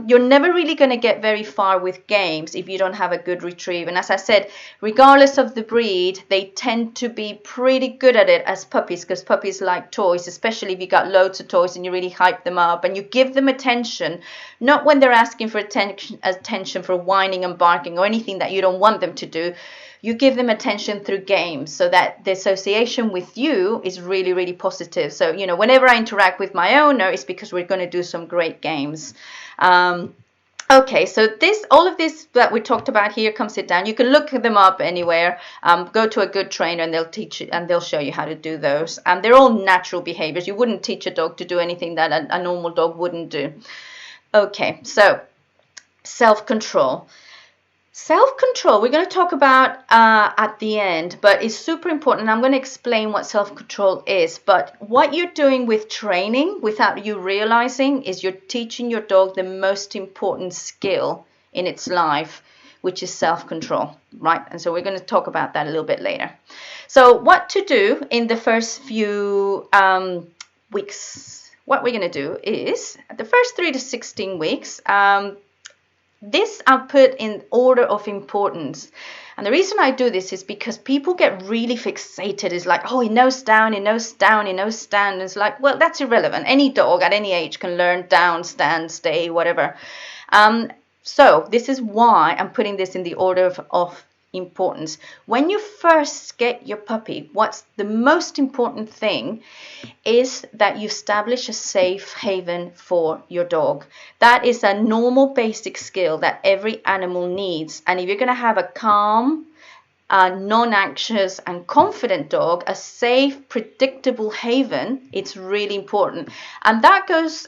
you're never really going to get very far with games if you don't have a good retrieve. And as I said, regardless of the breed, they tend to be pretty good at it as puppies, because puppies like toys, especially if you got loads of toys and you really hype them up and you give them attention, not when they're asking for attention for whining and barking or anything that you don't want them to do. You give them attention through games, so that the association with you is really, really positive. So, whenever I interact with my owner, it's because we're going to do some great games. Okay, so all of this that we talked about here, come sit down. You can look them up anywhere. Go to a good trainer and they'll teach you and they'll show you how to do those. And they're all natural behaviors. You wouldn't teach a dog to do anything that a normal dog wouldn't do. Okay, so self-control. Self-control, we're going to talk about at the end, but it's super important. I'm going to explain what self-control is. But what you're doing with training without you realizing is you're teaching your dog the most important skill in its life, which is self-control, right? And so we're going to talk about that a little bit later. So what to do in the first few weeks? What we're going to do is the first 3 to 16 weeks, this I'll put in order of importance. And the reason I do this is because people get really fixated. It's like, oh, he knows down, he knows down, he knows stand. It's like, well, that's irrelevant. Any dog at any age can learn down, stand, stay, whatever. So this is why I'm putting this in the order of importance. When you first get your puppy, what's the most important thing is that you establish a safe haven for your dog. That is a normal basic skill that every animal needs. And if you're going to have a calm, non-anxious and confident dog, a safe, predictable haven, it's really important. And that goes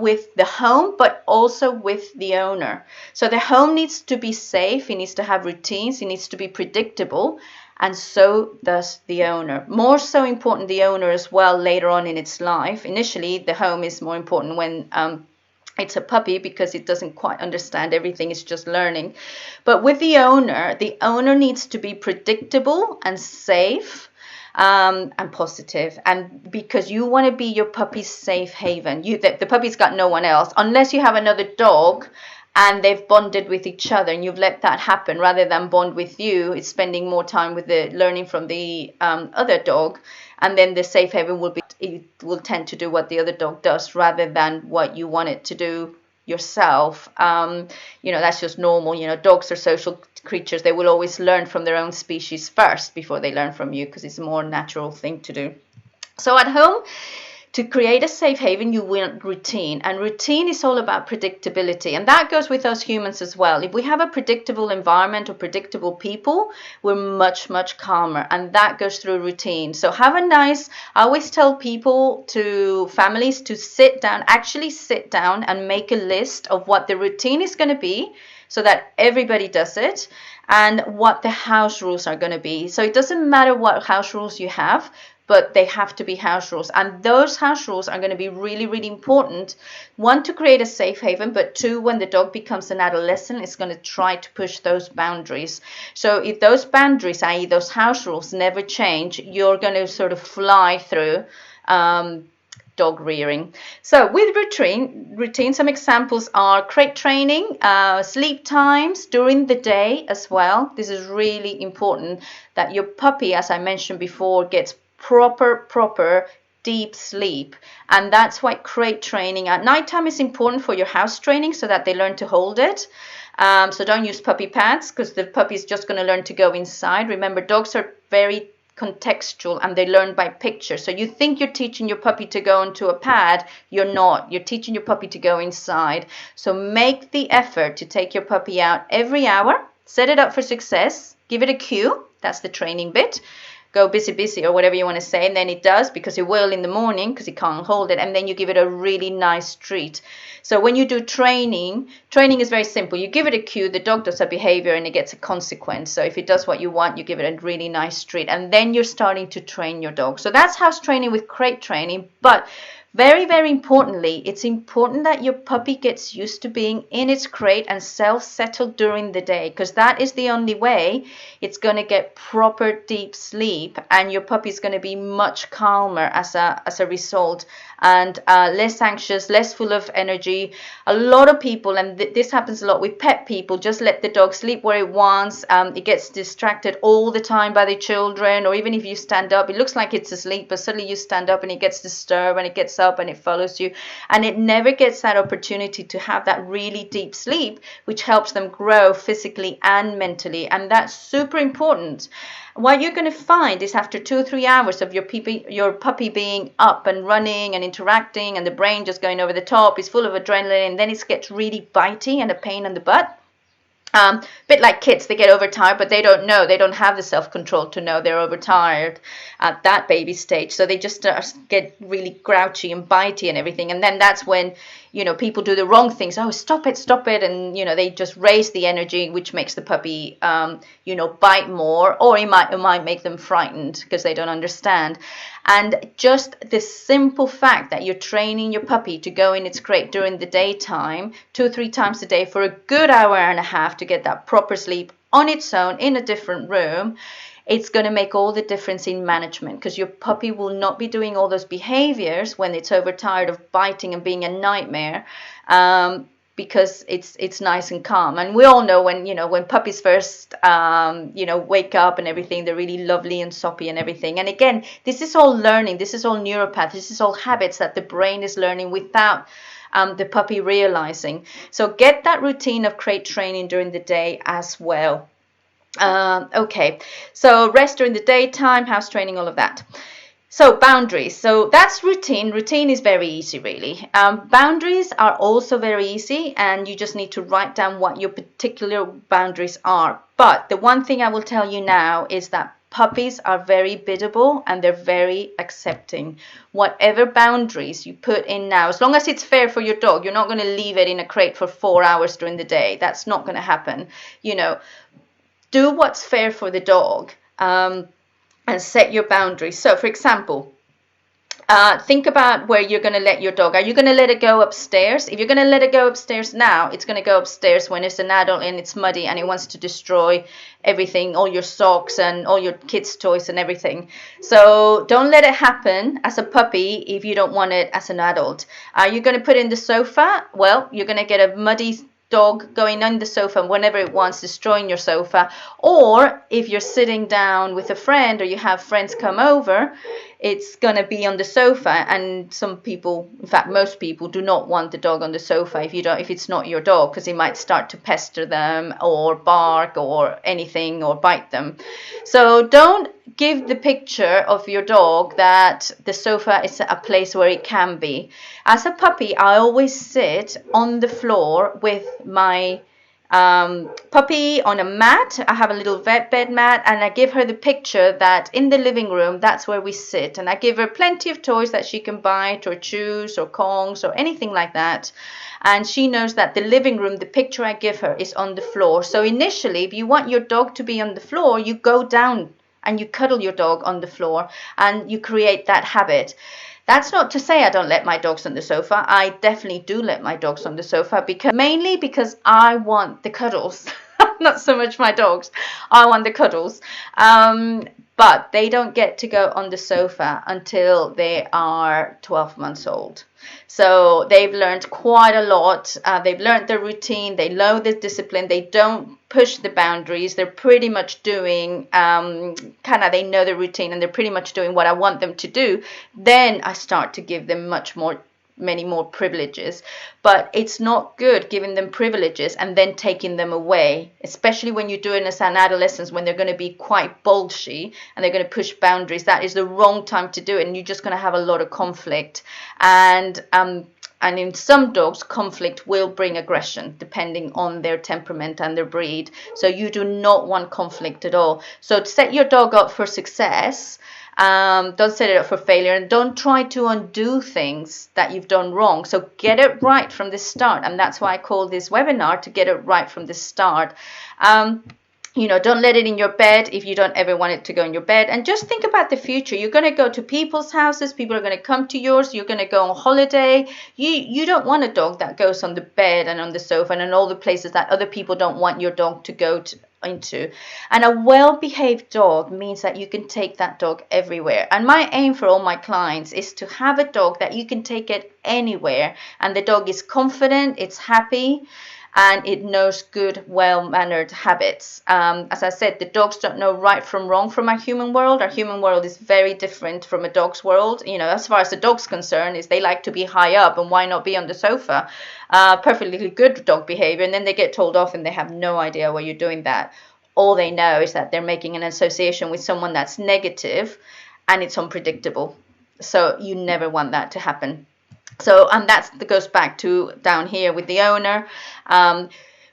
with the home, but also with the owner. So the home needs to be safe, it needs to have routines, it needs to be predictable, and so does the owner. More so important the owner as well later on in its life. Initially, the home is more important when it's a puppy, because it doesn't quite understand everything, it's just learning. But with the owner needs to be predictable and safe and positive. And because you want to be your puppy's safe haven. The puppy's got no one else, unless you have another dog and they've bonded with each other and you've let that happen rather than bond with you. It's spending more time with the learning from the other dog. And then the safe haven it will tend to do what the other dog does rather than what you want it to do yourself. That's just normal. Dogs are social creatures. They will always learn from their own species first before they learn from you, because it's a more natural thing to do. So at home, to create a safe haven, you want routine. And routine is all about predictability. And that goes with us humans as well. If we have a predictable environment or predictable people, we're much, much calmer. And that goes through routine. So I always tell families to actually sit down and make a list of what the routine is going to be, so that everybody does it, and what the house rules are going to be. So it doesn't matter what house rules you have, but they have to be house rules. And those house rules are going to be really, really important. 1, to create a safe haven, but 2, when the dog becomes an adolescent, it's going to try to push those boundaries. So if those boundaries, i.e. those house rules, never change, you're going to sort of fly through dog rearing. So with routine, some examples are crate training, sleep times during the day as well. This is really important, that your puppy, as I mentioned before, gets proper deep sleep. And that's why crate training at nighttime is important for your house training, so that they learn to hold it. So don't use puppy pads, because the puppy is just going to learn to go inside. Remember, dogs are very contextual and they learn by picture. So you think you're teaching your puppy to go onto a pad, you're not. You're teaching your puppy to go inside. So make the effort to take your puppy out every hour, set it up for success, give it a cue, that's the training bit. Go busy, busy, or whatever you want to say, and then it does, because it will in the morning, because it can't hold it, and then you give it a really nice treat. So when you do training is very simple. You give it a cue, the dog does a behavior, and it gets a consequence. So if it does what you want, you give it a really nice treat, and then you're starting to train your dog. So that's house training with crate training. But very, very importantly, it's important that your puppy gets used to being in its crate and self-settled during the day, because that is the only way it's going to get proper deep sleep, and your puppy is going to be much calmer as a result, and less anxious, less full of energy. A lot of people, and this happens a lot with pet people, just let the dog sleep where it wants. It gets distracted all the time by the children, or even if you stand up, it looks like it's asleep, but suddenly you stand up and it gets disturbed and it gets up and it follows you, and it never gets that opportunity to have that really deep sleep, which helps them grow physically and mentally. And that's super important. What you're going to find is after 2 or 3 hours of your puppy being up and running and interacting, and the brain just going over the top, is full of adrenaline, and then it gets really bitey and a pain in the butt. Bit like kids, they get overtired, but they don't know. They don't have the self-control to know they're overtired at that baby stage. So they just get really grouchy and bitey and everything. And then that's when, people do the wrong things. Oh, stop it. And, they just raise the energy, which makes the puppy, bite more, or it might make them frightened because they don't understand. And just the simple fact that you're training your puppy to go in its crate during the daytime, 2 or 3 times a day for a good hour and a half to get that proper sleep on its own in a different room, it's going to make all the difference in management, because your puppy will not be doing all those behaviors when it's overtired of biting and being a nightmare. Because it's nice and calm. And we all know when puppies first wake up and everything, they're really lovely and soppy and everything. And again, this is all learning, this is all neuropath, this is all habits that the brain is learning without the puppy realizing. So get that routine of crate training during the day as well. Okay, so rest during the daytime, house training, all of that. So boundaries. So that's routine. Routine is very easy, really. Boundaries are also very easy, and you just need to write down what your particular boundaries are. But the one thing I will tell you now is that puppies are very biddable and they're very accepting. Whatever boundaries you put in now, as long as it's fair for your dog, you're not going to leave it in a crate for 4 hours during the day. That's not going to happen. Do what's fair for the dog. And set your boundaries. So, for example, think about where you're going to let your dog. Are you going to let it go upstairs? If you're going to let it go upstairs now, it's going to go upstairs when it's an adult and it's muddy and it wants to destroy everything, all your socks and all your kids' toys and everything. So don't let it happen as a puppy if you don't want it as an adult. Are you going to put it in the sofa? Well, you're going to get a muddy dog going on the sofa whenever it wants, destroying your sofa. Or if you're sitting down with a friend or you have friends come over, it's going to be on the sofa. And some people, in fact most people, do not want the dog on the sofa if it's not your dog, because it might start to pester them or bark or anything or bite them. So don't give the picture of your dog that the sofa is a place where it can be. As a puppy, I always sit on the floor with my puppy on a mat. I have a little vet bed mat, and I give her the picture that in the living room, that's where we sit. And I give her plenty of toys that she can bite or chews or Kongs or anything like that. And she knows that the living room, the picture I give her, is on the floor. So initially, if you want your dog to be on the floor, you go down and you cuddle your dog on the floor and you create that habit. That's not to say I don't let my dogs on the sofa. I definitely do let my dogs on the sofa, mainly because I want the cuddles. Not so much my dogs. I want the cuddles. But they don't get to go on the sofa until they are 12 months old. So they've learned quite a lot. They've learned the routine. They know the discipline. They don't push the boundaries. They're pretty much doing, they know the routine and they're pretty much doing what I want them to do. Then I start to give them much more many more privileges. But it's not good giving them privileges and then taking them away, especially when you're doing this in adolescence, when they're going to be quite bolshy and they're going to push boundaries. That is the wrong time to do it, and you're just going to have a lot of conflict. And in some dogs, conflict will bring aggression, depending on their temperament and their breed. So you do not want conflict at all. So set your dog up for success. Don't set it up for failure, and don't try to undo things that you've done wrong. So get it right from the start. And that's why I call this webinar, to get it right from the start. Don't let it in your bed if you don't ever want it to go in your bed. And just think about the future. You're going to go to people's houses. People are going to come to yours. You're going to go on holiday. You don't want a dog that goes on the bed and on the sofa and in all the places that other people don't want your dog to go into. And a well-behaved dog means that you can take that dog everywhere. And my aim for all my clients is to have a dog that you can take it anywhere. And the dog is confident, it's happy, and it knows good, well-mannered habits. As I said, the dogs don't know right from wrong from our human world. Our human world is very different from a dog's world. As far as the dog's concerned, is they like to be high up, and why not be on the sofa? Perfectly good dog behavior, and then they get told off and they have no idea why you're doing that. All they know is that they're making an association with someone that's negative, and it's unpredictable. So you never want that to happen. So, and that goes back to down here with the owner.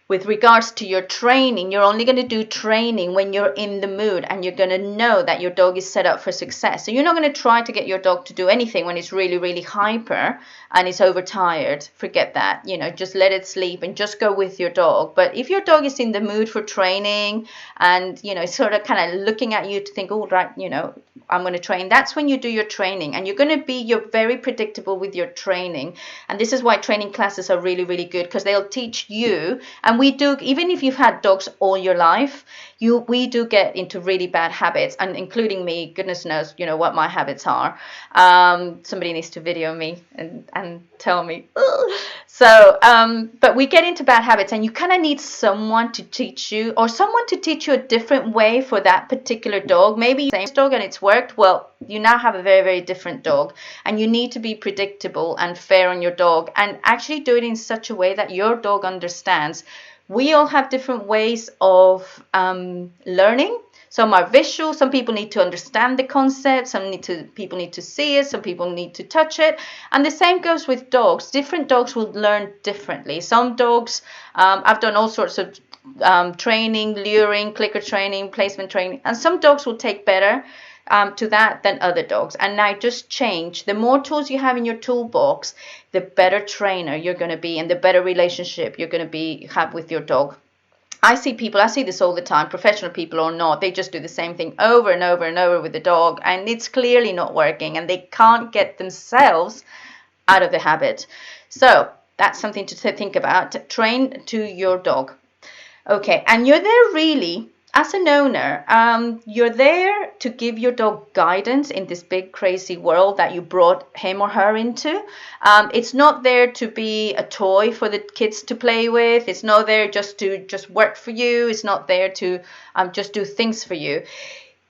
With regards to your training, you're only going to do training when you're in the mood and you're going to know that your dog is set up for success. So you're not going to try to get your dog to do anything when it's really, really hyper and it's overtired. Forget that. Just let it sleep and just go with your dog. But if your dog is in the mood for training and, it's sort of kind of looking at you to think, oh, right, I'm going to train. That's when you do your training, and you're very predictable with your training. And this is why training classes are really, really good, because they'll teach you. And we do, even if you've had dogs all your life, we do get into really bad habits, and including me. Goodness knows, what my habits are. Somebody needs to video me and tell me. So, but we get into bad habits, and you kind of need someone to teach you, or someone to teach you a different way for that particular dog. Maybe the same dog and it's worked. Well, you now have a very, very different dog, and you need to be predictable and fair on your dog, and actually do it in such a way that your dog understands. We all have different ways of learning. Some are visual. Some people need to understand the concept. People need to see it. Some people need to touch it. And the same goes with dogs. Different dogs will learn differently. Some dogs, I've done all sorts of training, luring, clicker training, placement training. And some dogs will take better to that than other dogs. And now just change. The more tools you have in your toolbox, the better trainer you're going to be, and the better relationship you're going to have with your dog. I see this all the time, professional people or not. They just do the same thing over and over and over with the dog, and it's clearly not working, and they can't get themselves out of the habit. So that's something to think about. Train to your dog. Okay, and you're there really, as an owner, you're there to give your dog guidance in this big crazy world that you brought him or her into. It's not there to be a toy for the kids to play with. It's not there just to work for you. It's not there to just do things for you.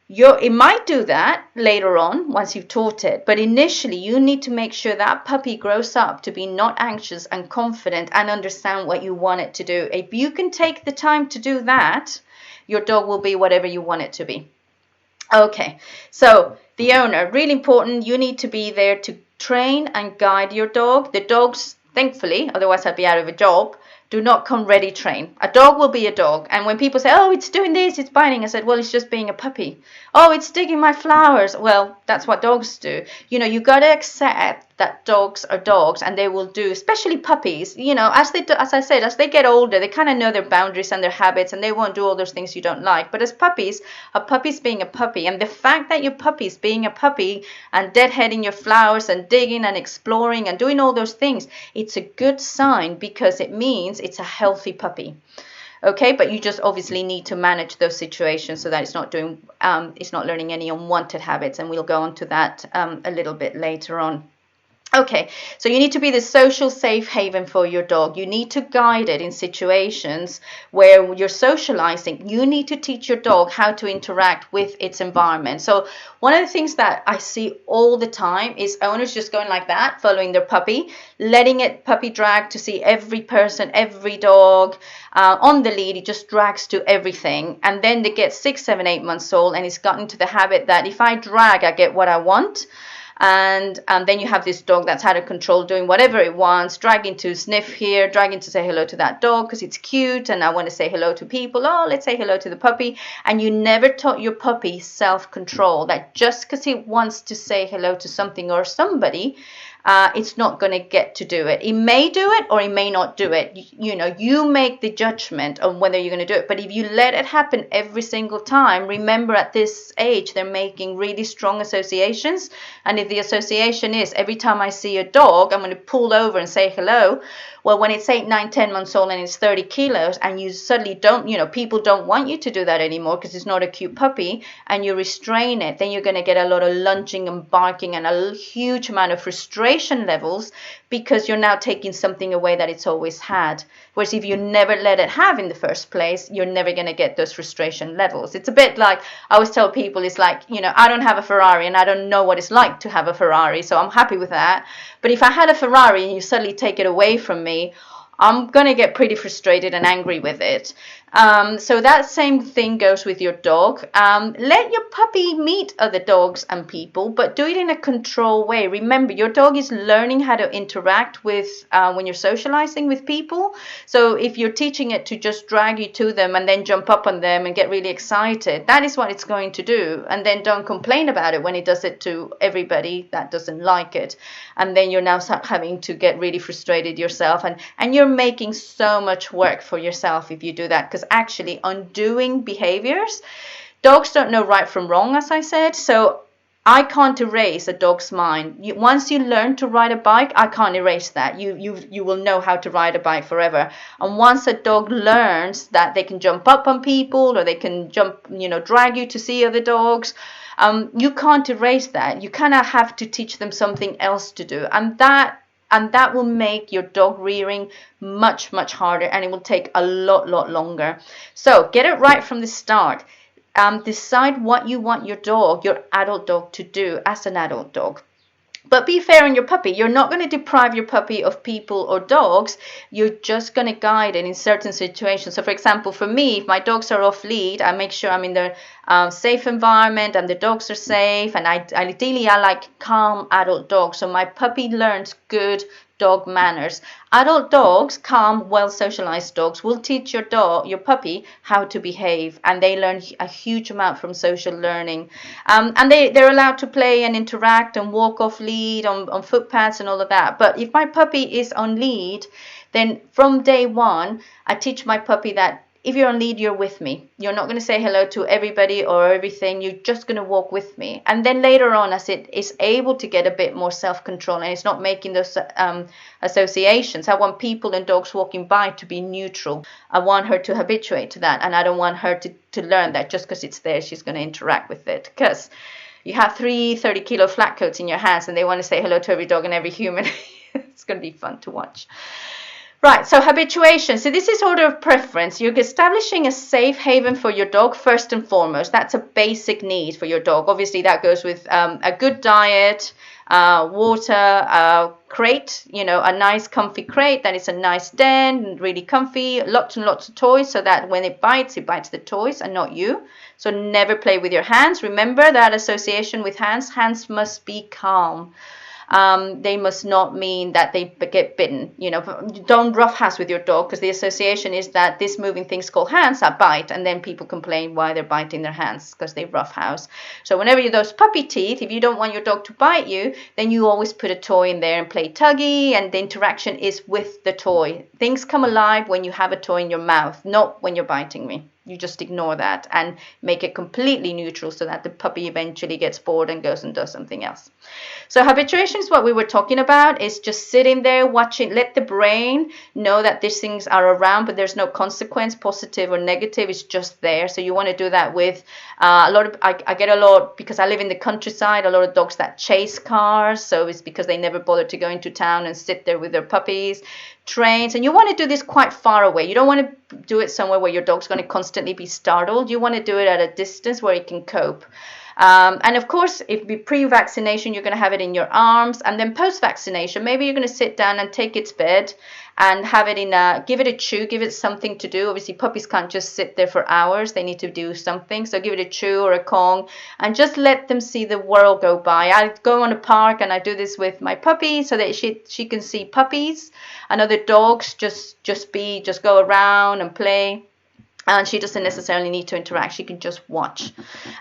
It might do that later on once you've taught it, but initially you need to make sure that puppy grows up to be not anxious and confident and understand what you want it to do. If you can take the time to do that, your dog will be whatever you want it to be. Okay, so the owner, really important. You need to be there to train and guide your dog. The dogs, thankfully, otherwise I'd be out of a job, do not come ready trained. A dog will be a dog. And when people say, oh, it's doing this, it's biting, I said, well, it's just being a puppy. Oh, it's digging my flowers. Well, that's what dogs do. You got to accept that dogs are dogs, and they will do, especially puppies, as I said, as they get older, they kind of know their boundaries and their habits, and they won't do all those things you don't like. But as puppies, a puppy's being a puppy. And the fact that your puppy's being a puppy and deadheading your flowers and digging and exploring and doing all those things, it's a good sign, because it means it's a healthy puppy. Okay, but you just obviously need to manage those situations so that it's not learning any unwanted habits, and we'll go on to that a little bit later on. Okay, so you need to be the social safe haven for your dog. You need to guide it in situations where you're socializing. You need to teach your dog how to interact with its environment. So one of the things that I see all the time is owners just going like that, following their puppy, letting it puppy drag to see every person, every dog on the lead. It just drags to everything. And then they get 6, 7, 8 months old, and it's gotten to the habit that if I drag, I get what I want. And then you have this dog that's out of control, doing whatever it wants, dragging to sniff here, dragging to say hello to that dog because it's cute and I want to say hello to people. Oh, let's say hello to the puppy. And you never taught your puppy self-control, that just because it wants to say hello to something or somebody, it's not going to get to do it. It may do it or it may not do it. You make the judgment on whether you're going to do it. But if you let it happen every single time, remember at this age, they're making really strong associations. And if the association is every time I see a dog, I'm going to pull over and say hello. Well, when it's 8, 9, 10 months old and it's 30 kilos and you suddenly don't, people don't want you to do that anymore because it's not a cute puppy, and you restrain it, then you're going to get a lot of lunging and barking and a huge amount of frustration levels because you're now taking something away that it's always had. Whereas if you never let it have in the first place, you're never going to get those frustration levels. It's a bit like, I always tell people, it's like, I don't have a Ferrari and I don't know what it's like to have a Ferrari, so I'm happy with that. But if I had a Ferrari and you suddenly take it away from me, I'm going to get pretty frustrated and angry with it. So that same thing goes with your dog. Let your puppy meet other dogs and people, but do it in a controlled way. Remember, your dog is learning how to interact with when you're socializing with people. So if you're teaching it to just drag you to them and then jump up on them and get really excited, that is what it's going to do. And then don't complain about it when it does it to everybody that doesn't like it. And then you're now having to get really frustrated yourself. And you're making so much work for yourself if you do that, because actually undoing behaviors, dogs don't know right from wrong, as I said. So I can't erase a dog's mind. Once you learn to ride a bike, I can't erase that. You will know how to ride a bike forever. And once a dog learns that they can jump up on people or they can drag you to see other dogs, you can't erase that. You kind of have to teach them something else to do. And that will make your dog rearing much, much harder, and it will take a lot longer. So get it right from the start. Decide what you want your adult dog, to do as an adult dog. But be fair on your puppy. You're not going to deprive your puppy of people or dogs. You're just going to guide it in certain situations. So, for example, for me, if my dogs are off lead, I make sure I'm in their safe environment and the dogs are safe. And ideally, I like calm adult dogs. So my puppy learns good dog manners. Adult dogs, calm, well-socialized dogs, will teach your puppy how to behave, and they learn a huge amount from social learning. And they're allowed to play and interact and walk off lead on footpaths and all of that. But if my puppy is on lead, then from day one, I teach my puppy that if you're on lead, you're with me. You're not going to say hello to everybody or everything. You're just going to walk with me. And then later on, as it is able to get a bit more self-control and it's not making those associations, I want people and dogs walking by to be neutral. I want her to habituate to that. And I don't want her to learn that just because it's there, she's going to interact with it. Because you have 3 30-kilo flat coats in your hands and they want to say hello to every dog and every human. It's going to be fun to watch. Right, so habituation. So this is order of preference. You're establishing a safe haven for your dog first and foremost. That's a basic need for your dog. Obviously, that goes with a good diet, water, crate, a nice comfy crate that is a nice den, really comfy, lots and lots of toys so that when it bites the toys and not you. So never play with your hands. Remember that association with hands. Hands must be calm. They must not mean that they get bitten. Don't roughhouse with your dog, because the association is that this moving thing's called hands that bite, and then people complain why they're biting their hands because they roughhouse. So whenever you those puppy teeth, if you don't want your dog to bite you, then you always put a toy in there and play tuggy, and the interaction is with the toy. Things come alive when you have a toy in your mouth, not when you're biting me. You just ignore that and make it completely neutral so that the puppy eventually gets bored and goes and does something else. So habituation is what we were talking about, is just sitting there watching, let the brain know that these things are around, but there's no consequence, positive or negative, it's just there. So you want to do that with a lot of, I get a lot, because I live in the countryside, a lot of dogs that chase cars. So it's because they never bother to go into town and sit there with their puppies. Trains, and you want to do this quite far away. You don't want to do it somewhere where your dog's going to constantly be startled. You want to do it at a distance where it can cope. And of course, if pre-vaccination, you're going to have it in your arms, and then post-vaccination, maybe you're going to sit down and take its bed and have it give it a chew, give it something to do. Obviously, puppies can't just sit there for hours. They need to do something. So give it a chew or a Kong and just let them see the world go by. I go on a park and I do this with my puppy so that she can see puppies and other dogs, just go around and play. And she doesn't necessarily need to interact. She can just watch.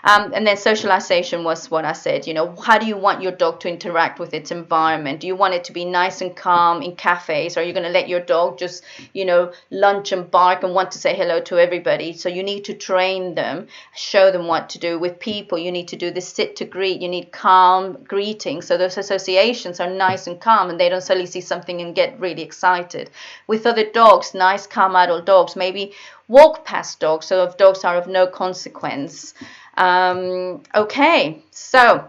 And then socialization was what I said. How do you want your dog to interact with its environment? Do you want it to be nice and calm in cafes? Or are you going to let your dog just, lunge and bark and want to say hello to everybody? So you need to train them, show them what to do. With people, you need to do the sit to greet. You need calm greeting. So those associations are nice and calm, and they don't suddenly see something and get really excited. With other dogs, nice, calm adult dogs, maybe walk past dogs, so if dogs are of no consequence. Okay, so,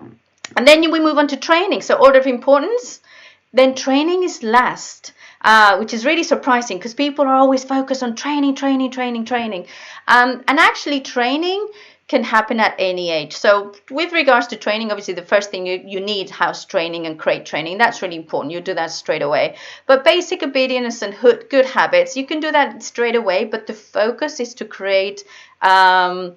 and then we move on to training. So order of importance, then training is last, which is really surprising because people are always focused on training. And actually training can happen at any age. So with regards to training, obviously the first thing you need house training and crate training. That's really important. You do that straight away. But basic obedience and good habits, you can do that straight away. But the focus is to create a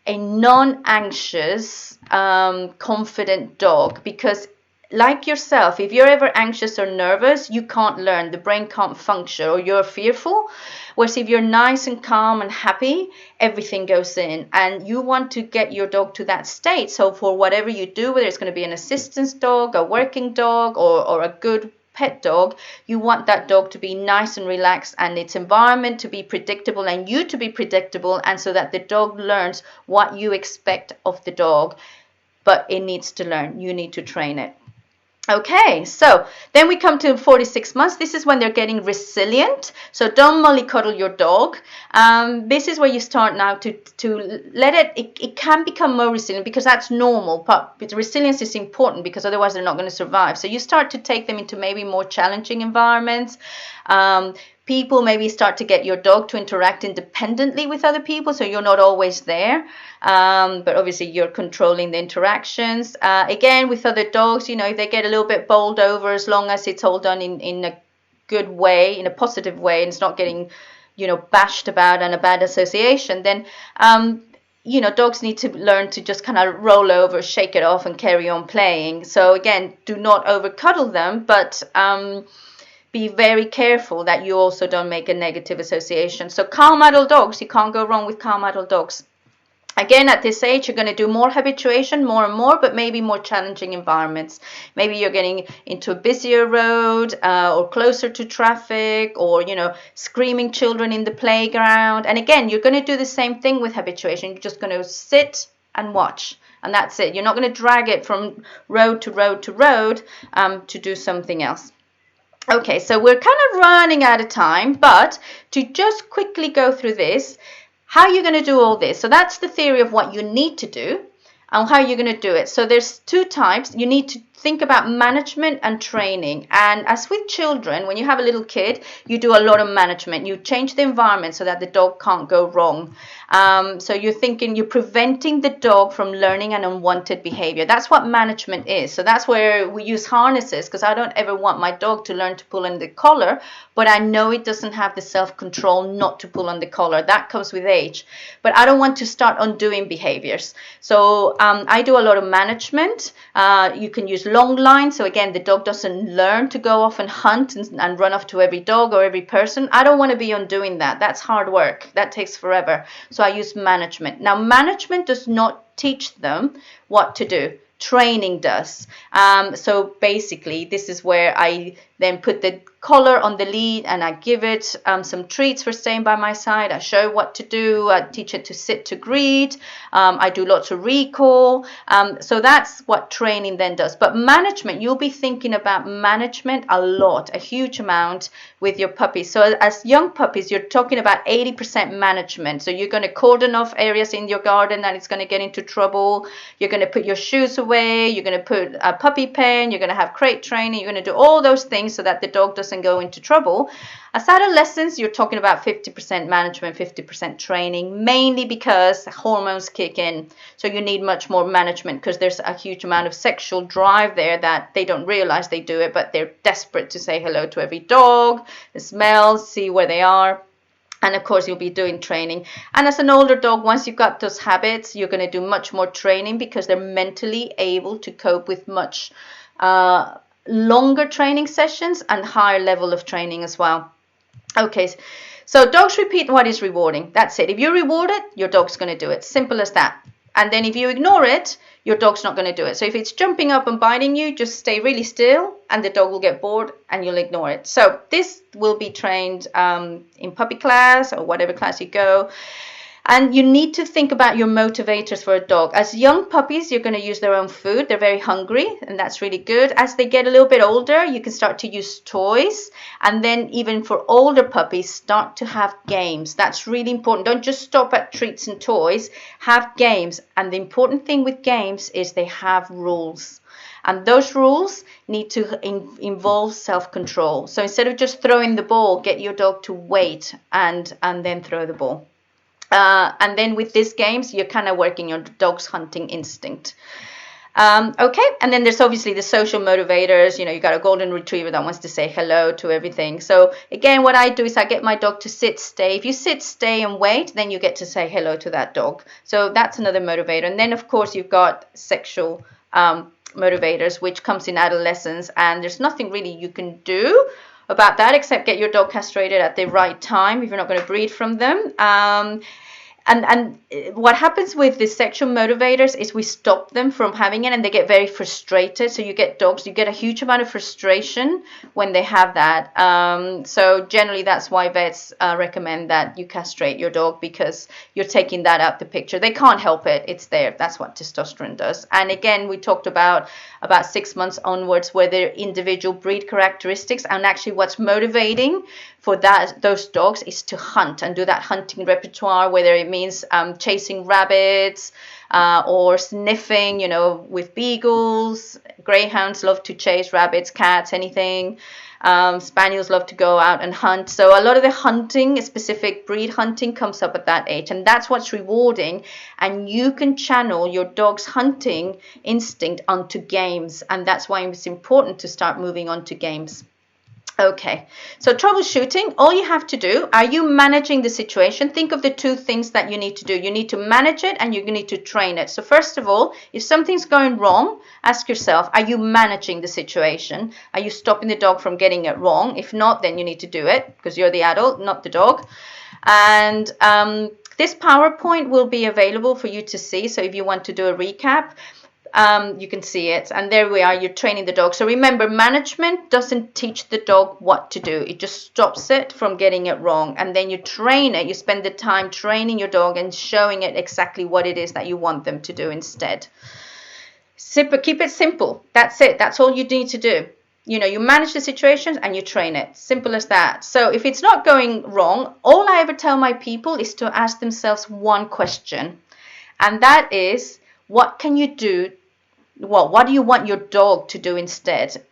non-anxious, confident dog, because like yourself, if you're ever anxious or nervous, you can't learn. The brain can't function, or you're fearful. Whereas if you're nice and calm and happy, everything goes in. And you want to get your dog to that state. So for whatever you do, whether it's going to be an assistance dog, a working dog, or a good pet dog, you want that dog to be nice and relaxed, and its environment to be predictable, and you to be predictable, and so that the dog learns what you expect of the dog. But it needs to learn. You need to train it. Okay, so then we come to 46 months. This is when they're getting resilient. So don't mollycoddle your dog. This is where you start now to let it can become more resilient, because that's normal. But resilience is important, because otherwise they're not going to survive. So you start to take them into maybe more challenging environments. People maybe start to get your dog to interact independently with other people, so you're not always there. But obviously you're controlling the interactions. Again, with other dogs, if they get a little bit bowled over, as long as it's all done in a good way, in a positive way, and it's not getting, bashed about and a bad association, then, dogs need to learn to just kind of roll over, shake it off, and carry on playing. So again, do not over cuddle them, but be very careful that you also don't make a negative association. So calm adult dogs, you can't go wrong with calm adult dogs. Again, at this age, you're going to do more habituation, more and more, but maybe more challenging environments. Maybe you're getting into a busier road, or closer to traffic, or, screaming children in the playground. And again, you're going to do the same thing with habituation. You're just going to sit and watch. And that's it. You're not going to drag it from road to road to road to do something else. Okay, so we're kind of running out of time, but to just quickly go through this, how you're going to do all this. So that's the theory of what you need to do and how you're going to do it. So there's two types. You need to think about management and training. And as with children, when you have a little kid, you do a lot of management. You change the environment so that the dog can't go wrong. So you're preventing the dog from learning an unwanted behavior. That's what management is. So that's where we use harnesses, because I don't ever want my dog to learn to pull on the collar, but I know it doesn't have the self-control not to pull on the collar. That comes with age. But I don't want to start undoing behaviors. So I do a lot of management. You can use long lines. So again, the dog doesn't learn to go off and hunt and run off to every dog or every person. I don't want to be undoing that. That's hard work. That takes forever. So I use management. Now, management does not teach them what to do. training does. So basically, this is where I then put the collar on the lead and I give it some treats for staying by my side. I show what to do. I teach it to sit to greet. I do lots of recall. So that's what training then does. But management, you'll be thinking about management a lot, a huge amount with your puppies. So as young puppies, you're talking about 80% management. So you're going to cordon off areas in your garden that it's going to get into trouble. You're going to put your shoes away. You're going to put a puppy pen. You're going to have crate training. You're going to do all those things so that the dog doesn't go into trouble. As adolescents, you're talking about 50% management, 50% training, mainly because hormones kick in. So you need much more management because there's a huge amount of sexual drive there that they don't realize they do it, but they're desperate to say hello to every dog, the smells, see where they are. And of course, you'll be doing training. And as an older dog, once you've got those habits, you're going to do much more training because they're mentally able to cope with much longer training sessions and higher level of training as well. Okay, so dogs repeat what is rewarding. That's it. If you reward it, your dog's going to do it. Simple as that. And then if you ignore it, your dog's not going to do it. So if it's jumping up and biting you, just stay really still and the dog will get bored and you'll ignore it. So this will be trained in puppy class or whatever class you go. And you need to think about your motivators for a dog. As young puppies, you're going to use their own food. They're very hungry, and that's really good. As they get a little bit older, you can start to use toys. And then even for older puppies, start to have games. That's really important. Don't just stop at treats and toys. Have games. And the important thing with games is they have rules. And those rules need to involve self-control. So instead of just throwing the ball, get your dog to wait and then throw the ball. And then with these games, you're kind of working your dog's hunting instinct. Okay, and then there's obviously the social motivators. You know, you got a golden retriever that wants to say hello to everything. So again, what I do is I get my dog to sit, stay. If you sit, stay, and wait, then you get to say hello to that dog. So that's another motivator. And then, of course, you've got sexual motivators, which comes in adolescence. And there's nothing really you can do about that except get your dog castrated at the right time if you're not going to breed from them. And what happens with the sexual motivators is we stop them from having it and they get very frustrated. So you get dogs, you get a huge amount of frustration when they have that. So generally that's why vets recommend that you castrate your dog, because you're taking that out the picture. They can't help it. It's there. That's what testosterone does. And again, we talked about 6 months onwards where their individual breed characteristics, and actually what's motivating for those dogs is to hunt and do that hunting repertoire, whether it means chasing rabbits or sniffing, you know, with beagles. Greyhounds love to chase rabbits, cats, anything. Spaniels love to go out and hunt. So a lot of the hunting, specific breed hunting, comes up at that age, and that's what's rewarding. And you can channel your dog's hunting instinct onto games, and that's why it's important to start moving on to games. Okay, so troubleshooting, all you have to do, are you managing the situation? Think of the two things that you need to do. You need to manage it and you need to train it. So first of all, if something's going wrong, ask yourself, are you managing the situation? Are you stopping the dog from getting it wrong? If not, then you need to do it because you're the adult, not the dog. And this PowerPoint will be available for you to see. So if you want to do a recap, you can see it, and there we are. You're training the dog. So remember, management doesn't teach the dog what to do. It just stops it from getting it wrong, and then you train it. You spend the time training your dog and showing it exactly what it is that you want them to do instead. Keep it simple. That's it. That's all you need to do. You know, you manage the situations and you train it. Simple as that. So if it's not going wrong, all I ever tell my people is to ask themselves one question, and that is, what can you do? Well, what do you want your dog to do instead?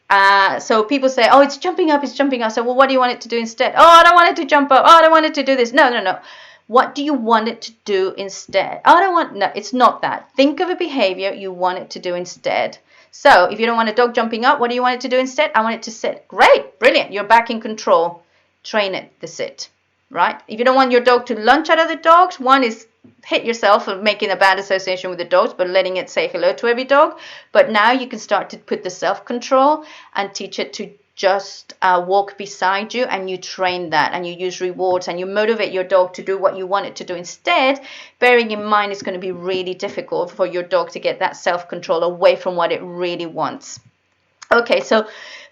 So people say, oh, it's jumping up, it's jumping up. So, well, what do you want it to do instead? Oh, I don't want it to jump up. Oh, I don't want it to do this. No. What do you want it to do instead? No, it's not that. Think of a behavior you want it to do instead. So if you don't want a dog jumping up, what do you want it to do instead? I want it to sit. Great, brilliant. You're back in control. Train it to sit, right? If you don't want your dog to lunge at other dogs, one is hit yourself for making a bad association with the dogs, but letting it say hello to every dog. But now you can start to put the self-control and teach it to just walk beside you, and you train that, and you use rewards, and you motivate your dog to do what you want it to do instead, bearing in mind it's going to be really difficult for your dog to get that self-control away from what it really wants. Okay, so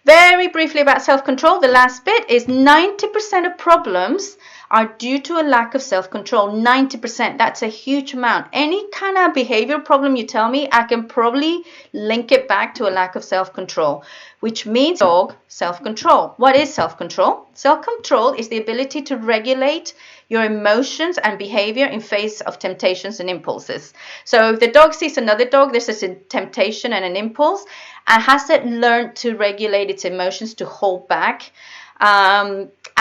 very briefly about self-control, the last bit is 90% of problems are due to a lack of self-control. 90%, that's a huge amount. Any kind of behavioral problem you tell me, I can probably link it back to a lack of self-control, which means dog self-control. What is self-control? Self-control is the ability to regulate your emotions and behavior in face of temptations and impulses. So if the dog sees another dog, there's a temptation and an impulse, and has it learned to regulate its emotions, to hold back.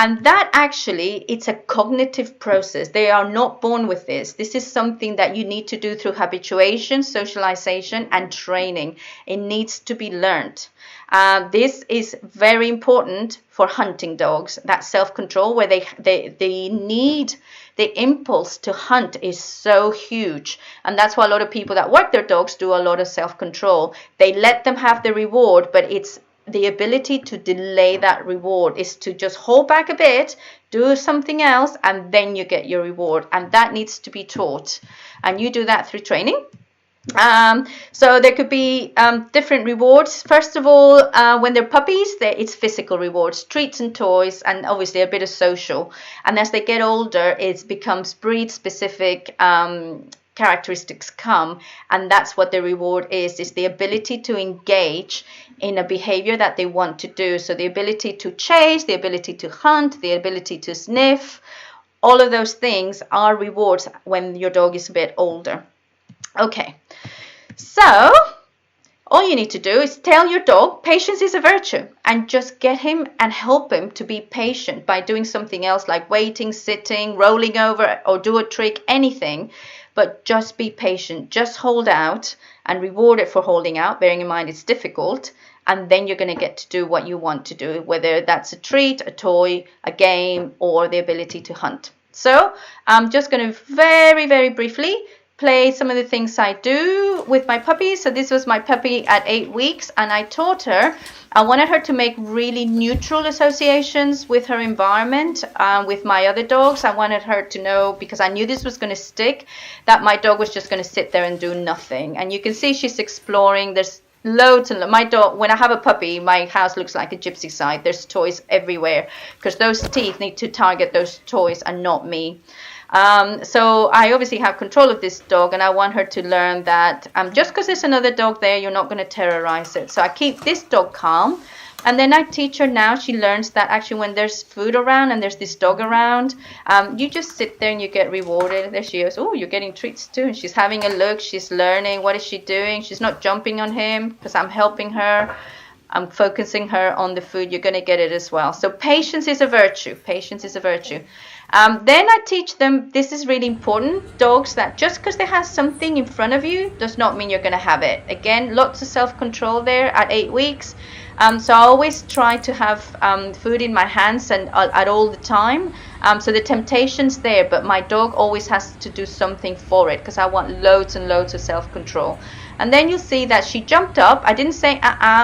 And that actually, it's a cognitive process. They are not born with this. This is something that you need to do through habituation, socialization, and training. It needs to be learned. This is very important for hunting dogs. That self-control, where they need the impulse to hunt, is so huge. And that's why a lot of people that work their dogs do a lot of self-control. They let them have the reward, but it's the ability to delay that reward, is to just hold back a bit, do something else, and then you get your reward. And that needs to be taught. And you do that through training. So there could be different rewards. First of all, when they're puppies, it's physical rewards, treats and toys, and obviously a bit of social. And as they get older, it becomes breed-specific characteristics come, and that's what the reward is the ability to engage in a behavior that they want to do. So the ability to chase, the ability to hunt, the ability to sniff, all of those things are rewards when your dog is a bit older. Okay, so all you need to do is tell your dog patience is a virtue, and just get him and help him to be patient by doing something else, like waiting, sitting, rolling over, or do a trick, anything. But just be patient, just hold out, and reward it for holding out, bearing in mind it's difficult. And then you're going to get to do what you want to do, whether that's a treat, a toy, a game, or the ability to hunt. So I'm just going to very, very briefly play some of the things I do with my puppies. So this was my puppy at 8 weeks, and I taught her, I wanted her to make really neutral associations with her environment, with my other dogs. I wanted her to know, because I knew this was going to stick, that my dog was just going to sit there and do nothing. And you can see she's exploring. There's loads and my dog, when I have a puppy, my house looks like a gypsy site. There's toys everywhere, because those teeth need to target those toys and not me. So I obviously have control of this dog, and I want her to learn that just because there's another dog there, you're not going to terrorize it. So I keep this dog calm, and then I teach her now. She learns that actually when there's food around and there's this dog around, you just sit there and you get rewarded. There she is. Oh, you're getting treats too. And she's having a look. She's learning. What is she doing? She's not jumping on him because I'm helping her. I'm focusing her on the food. You're going to get it as well. So patience is a virtue. Patience is a virtue. Then I teach them, this is really important, dogs, that just because they have something in front of you does not mean you're going to have it. Again, lots of self-control there at 8 weeks. So I always try to have food in my hands and at all the time. So the temptation's there, but my dog always has to do something for it, because I want loads and loads of self-control. And then you'll see that she jumped up. I didn't say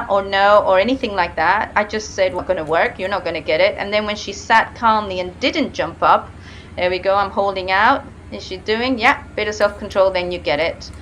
or no or anything like that. I just said, not going to work. You're not going to get it. And then when she sat calmly and didn't jump up, there we go. I'm holding out. Is she doing? Yeah, bit of self-control. Then you get it.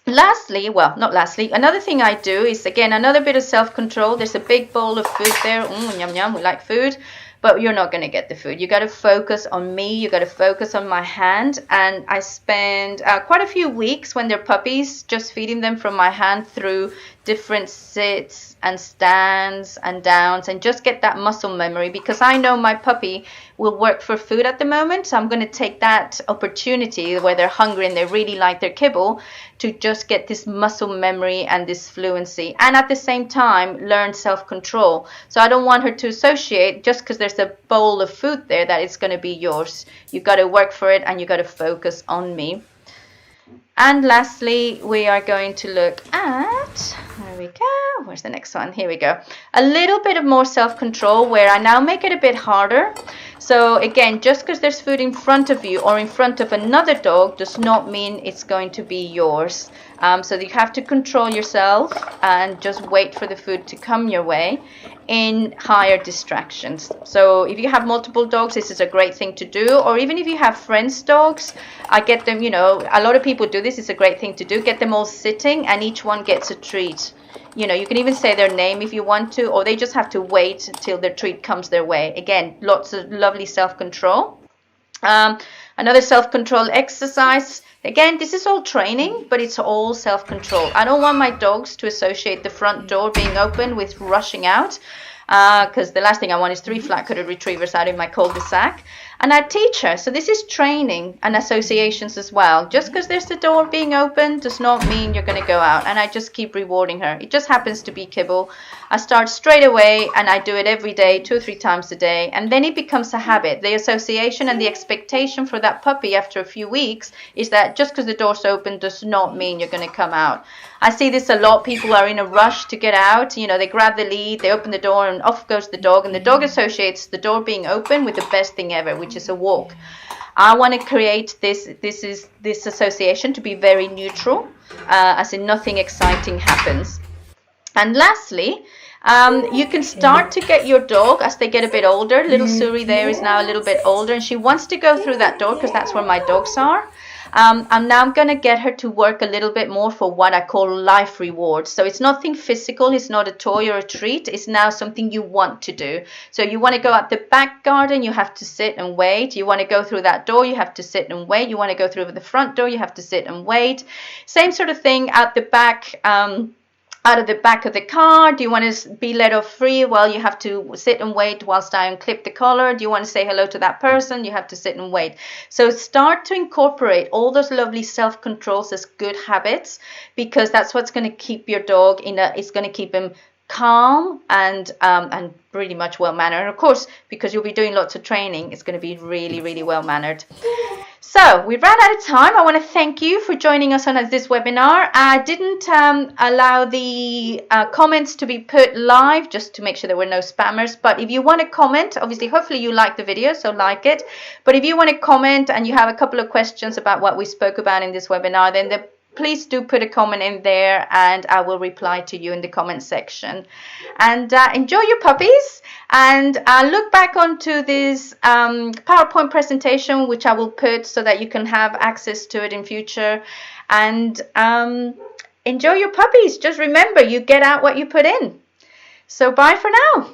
Lastly, well, not lastly, another thing I do is, again, another bit of self-control. There's a big bowl of food there. Yum, yum. We like food. But you're not going to get the food. You got to focus on me. You got to focus on my hand. And I spend quite a few weeks when they're puppies just feeding them from my hand through different sits and stands and downs, and just get that muscle memory, because I know my puppy will work for food at the moment. So I'm going to take that opportunity where they're hungry and they really like their kibble to just get this muscle memory and this fluency, and at the same time learn self-control. So I don't want her to associate just because there's a bowl of food there that it's going to be yours. You got to work for it, and you got to focus on me. And lastly, we are going to look at, there we go, where's the next one? Here we go. A little bit of more self-control, where I now make it a bit harder. So again, just because there's food in front of you or in front of another dog does not mean it's going to be yours. So you have to control yourself and just wait for the food to come your way in higher distractions. So if you have multiple dogs, this is a great thing to do. Or even if you have friends' dogs, I get them, you know, a lot of people do this. It's a great thing to do. Get them all sitting and each one gets a treat. You know, you can even say their name if you want to, or they just have to wait until their treat comes their way. Again, lots of lovely self-control. Another self-control exercise. Again, this is all training, but it's all self-control. I don't want my dogs to associate the front door being open with rushing out, because the last thing I want is 3 flat-coated retrievers out in my cul-de-sac. And I teach her. So this is training and associations as well. Just because there's the door being open does not mean you're going to go out. And I just keep rewarding her. It just happens to be kibble. I start straight away and I do it every day, 2 or 3 times a day. And then it becomes a habit. The association and the expectation for that puppy after a few weeks is that just because the door's open does not mean you're going to come out. I see this a lot. People are in a rush to get out. You know, they grab the lead, they open the door, and off goes the dog. And the dog associates the door being open with the best thing ever, which is a walk. I want to create this association to be very neutral, as in nothing exciting happens. And lastly, you can start to get your dog as they get a bit older. Little Suri there is now a little bit older, and she wants to go through that door because that's where my dogs are. I'm now going to get her to work a little bit more for what I call life rewards. So it's nothing physical. It's not a toy or a treat. It's now something you want to do. So you want to go out the back garden, you have to sit and wait. You want to go through that door, you have to sit and wait. You want to go through the front door, you have to sit and wait. Same sort of thing out the back. Out of the back of the car. Do you want to be let off free? Well, you have to sit and wait whilst I unclip the collar. Do you want to say hello to that person? You have to sit and wait. So start to incorporate all those lovely self-controls as good habits, because that's what's going to keep your dog it's going to keep him calm and pretty much well-mannered. And of course, because you'll be doing lots of training, it's going to be really, really well-mannered. So we ran out of time. I want to thank you for joining us on this webinar. I didn't allow the comments to be put live just to make sure there were no spammers. But if you want to comment, obviously, hopefully you like the video, so like it. But if you want to comment and you have a couple of questions about what we spoke about in this webinar, then please do put a comment in there and I will reply to you in the comment section. And enjoy your puppies, and look back onto this PowerPoint presentation, which I will put so that you can have access to it in future. And enjoy your puppies. Just remember, you get out what you put in. So bye for now.